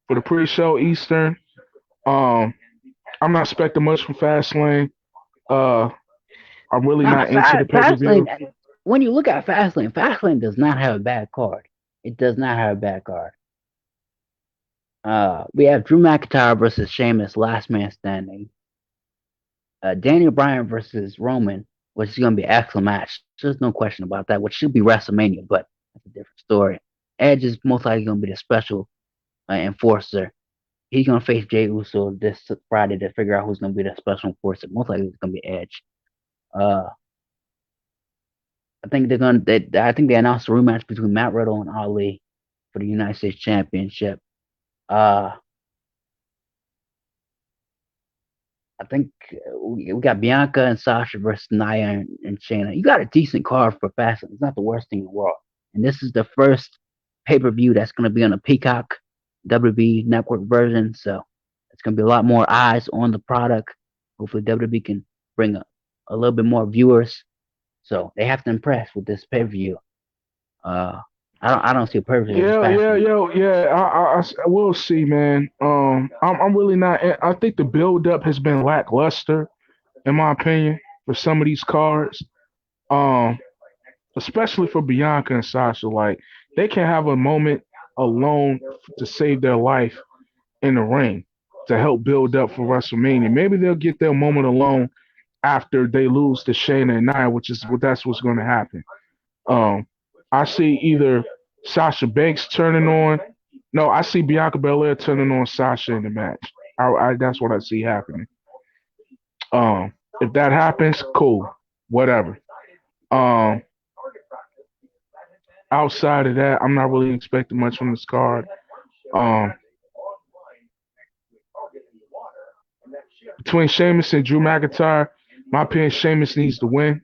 for the pre-show Eastern. I'm not expecting much from Fastlane. I'm really not into the pay-per-view. When you look at Fastlane does not have a bad card. It does not have a bad card. We have Drew McIntyre versus Sheamus, last man standing. Daniel Bryan versus Roman, which is going to be an excellent match. There's no question about that, which should be WrestleMania, but that's a different story. Edge is most likely going to be the special enforcer. He's going to face Jey Uso this Friday to figure out who's going to be the special enforcer. Most likely it's going to be Edge. I think they announced a rematch between Matt Riddle and Ali for the United States Championship. I think we got Bianca and Sasha versus Nia and Shayna. You got a decent card for Fastlane. It's not the worst thing in the world. And this is the first pay-per-view that's going to be on a Peacock WWE Network version. So it's going to be a lot more eyes on the product. Hopefully WWE can bring a little bit more viewers. So they have to impress with this pay-per-view. I don't see a pay-per-view. I will see, man. I'm really not. I think the build-up has been lackluster, in my opinion, for some of these cards. Especially for Bianca and Sasha, like they can have a moment alone to save their life in the ring to help build up for WrestleMania. Maybe they'll get their moment alone after they lose to Shayna and Nia, that's what's going to happen. I see either Sasha Banks turning on. No, I see Bianca Belair turning on Sasha in the match. That's what I see happening. If that happens, cool, whatever. Outside of that, I'm not really expecting much from this card. Between Sheamus and Drew McIntyre, my opinion, Sheamus needs to win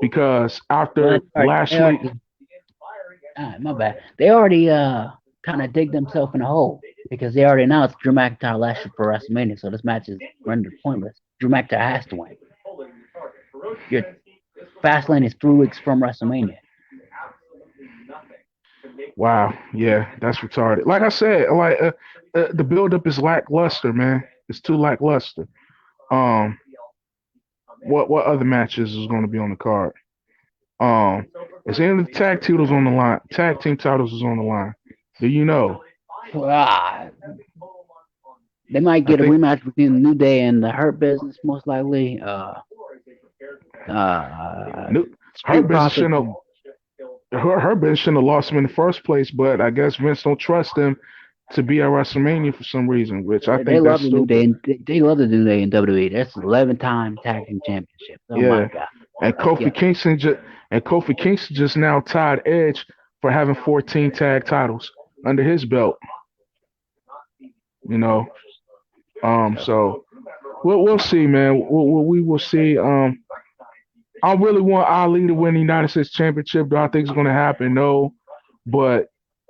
because after last week, my bad. They already kind of dig themselves in a hole because they already announced Drew McIntyre last year for WrestleMania, so this match is rendered pointless. Drew McIntyre has to win. Your Fastlane is 3 weeks from WrestleMania. Wow, yeah, that's retarded. Like I said, the buildup is lackluster, man. It's too lackluster. Um, what other matches is going to be on the card? Is any of the tag titles on the line? Tag team titles is on the line. Do you know? Ah, they might I get a think rematch between the New Day and the Hurt Business, most likely. New, her Street business Profits. shouldn't her business shouldn't have lost him in the first place, but I guess Vince don't trust him to be at WrestleMania for some reason, which I They think love that's the New stupid. Day, and they love the New Day in WWE. That's 11-time tag team championships. Oh my Yeah, god! and Let's Kofi get Kingston just now tied Edge for having 14 tag titles under his belt. You know, so we'll see, man. We will see. I really want Ali to win the United States Championship. Do I think it's going to happen? No, but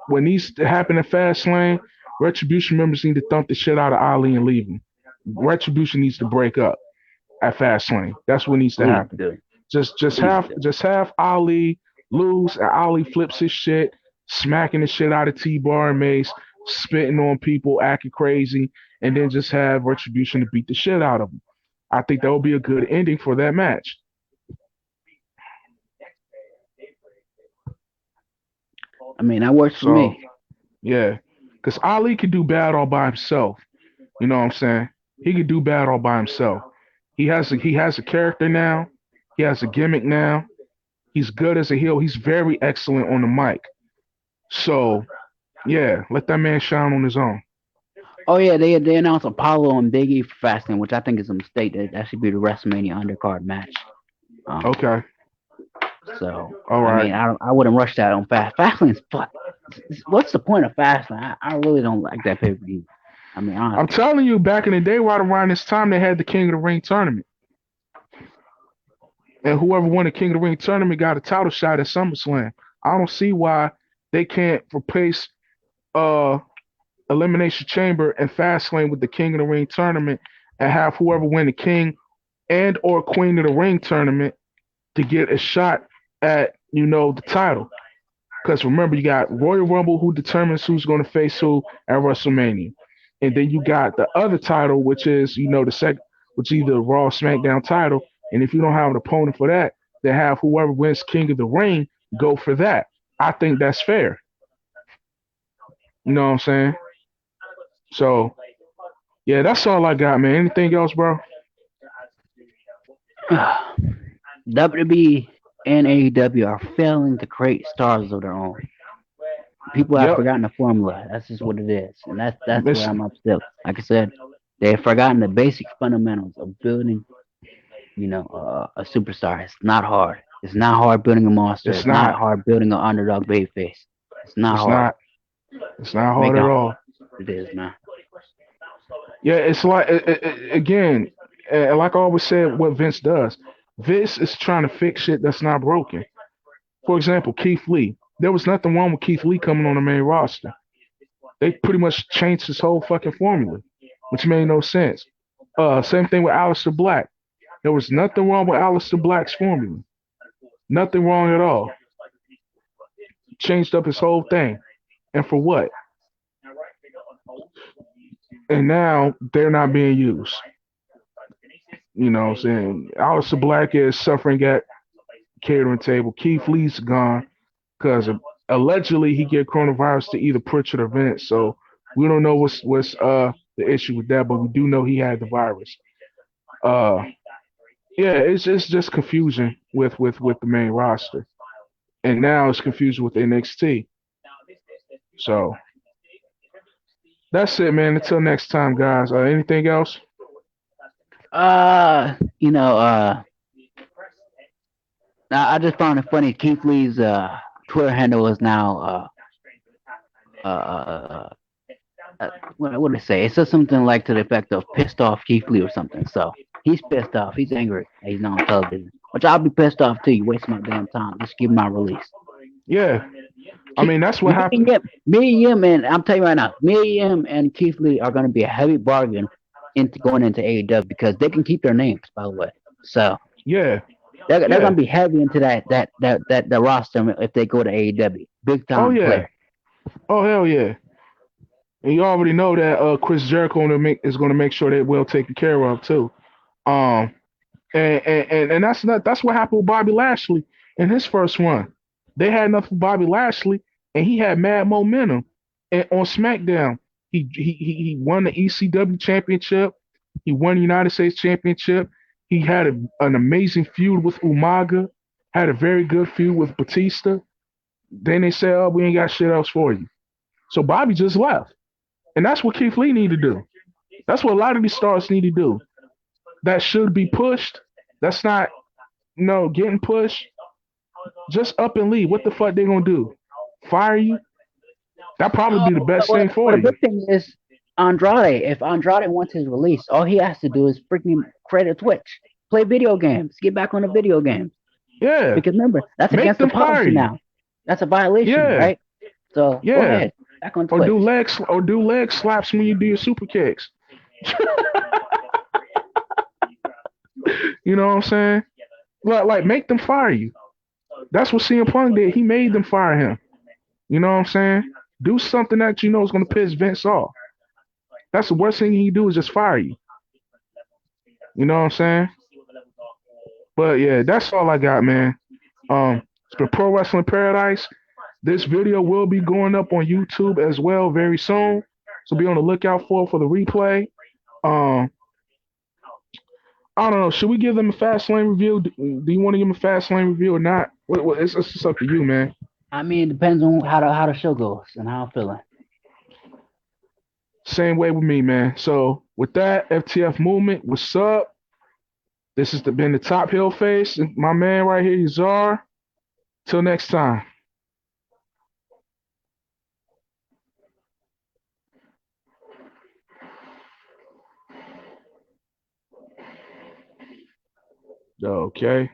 when these happen in Fastlane, Retribution members need to thump the shit out of Ali and leave him. Retribution needs to break up at Fastlane. That's what needs to please happen. do, please Just do. have Ali lose, and Ali flips his shit, smacking the shit out of T-Bar and Mace, spitting on people, acting crazy, and then just have Retribution to beat the shit out of him. I think that would be a good ending for that match. I mean, that works for So me. yeah, because Ali can do bad all by himself. You know what I'm saying? He could do bad all by himself. He has a character now. He has a gimmick now. He's good as a heel. He's very excellent on the mic. So yeah, let that man shine on his own. Oh yeah, they announced Apollo and Big E for Fastlane, which I think is a mistake. That should be the WrestleMania undercard match. Um, Okay. so All I right. mean, I wouldn't rush that on Fastlane's fun. What's the point of Fastlane? I really don't like that pay per view. I mean, I'm honestly, telling you, back in the day, right around this time, they had the King of the Ring tournament, and whoever won the King of the Ring tournament got a title shot at SummerSlam. I don't see why they can't replace uh Elimination Chamber and Fastlane with the King of the Ring tournament and have whoever win the King and or Queen of the Ring tournament to get a shot at the title. Because remember, you got Royal Rumble who determines who's going to face who at WrestleMania, and then you got the other title, which is the second, which is either Raw SmackDown title. And if you don't have an opponent for that, then have whoever wins King of the Ring go for that. I think that's fair. You know what I'm saying? So yeah, that's all I got, man. Anything else, bro? WWE and AEW are failing to create stars of their own. People have Yep. forgotten the formula. That's just what it is, and that's where Miss, I'm upset. Like I said, they have forgotten the basic fundamentals of building, a superstar. It's not hard. It's not hard building a monster. it's It's not not. hard building an underdog babyface. It's not It's hard. not. It's not hard Make it at hard. all. It is, man. Yeah, it's like again, like I always said, what Vince does. Vince is trying to fix shit that's not broken. For example, Keith Lee. There was nothing wrong with Keith Lee coming on the main roster. They pretty much changed his whole fucking formula, which made no sense. Same thing with Aleister Black. There was nothing wrong with Aleister Black's formula. Nothing wrong at all. Changed up his whole thing. And for what? And now they're not being used. You know what I'm saying? Aleister Black is suffering at catering table. Keith Lee's gone because allegedly he get coronavirus to either Pritchard or Vince. So we don't know what's the issue with that, but we do know he had the virus. Uh yeah, it's just confusion with the main roster. And now it's confusion with NXT. So that's it, man. Until next time, guys. Anything else? Uh, you know, uh, I just found it funny. Keith Lee's Twitter handle is now uh, what did it say? It says something like to the effect of "pissed off Keith Lee" or something. So he's pissed off. He's angry. That he's not on television. Which I'll be pissed off too. You waste my damn time. Just give my release. Yeah. I Keith, mean, that's what me and happened. him, me and him, and I'm telling you right now, me and him and Keith Lee are going to be a heavy bargain into going into AEW because they can keep their names, by the way. So Yeah. they're going Yeah. to be heavy into that roster if they go to AEW. Big Oh time yeah. player. Oh hell yeah. And you already know that Chris Jericho is going to make sure they well taken care of too. Um, and that's what happened with Bobby Lashley in his first run. They had enough for Bobby Lashley, and he had mad momentum. And on SmackDown, he won the ECW championship. He won the United States championship. He had an amazing feud with Umaga. Had a very good feud with Batista. Then they said, "Oh, we ain't got shit else for you." So Bobby just left, and that's what Keith Lee need to do. That's what a lot of these stars need to do. That should be pushed. That's not getting pushed. Just up and leave. What the fuck they gonna do? Fire you? That probably No, be the best but, thing but for the you. big thing is Andrade. If Andrade wants his release, all he has to do is freaking create a Twitch, play video games, get back on the video games. Yeah. Because remember, that's Make against the them fire policy you. now. That's a violation, Yeah. right? So go Yeah. ahead, back on Or Twitch. do leg slaps when you do your super kicks. You know what I'm saying? Like make them fire you. That's what CM Punk did. He made them fire him. You know what I'm saying? Do something that you know is gonna piss Vince off. That's the worst thing he can do is just fire you. You know what I'm saying? But yeah, that's all I got, man. It's been Pro Wrestling Paradise. This video will be going up on YouTube as well very soon. So be on the lookout for the replay. Um, I don't know. Should we give them a fast lane review? Do you want to give them a fast lane review or not? It's just up to you, man. I mean, it depends on how the show goes and how I'm feeling. Same way with me, man. So with that, FTF movement, what's up? This has been the Top Hill Face, and my man right here, Yazar. Till next time. Okay.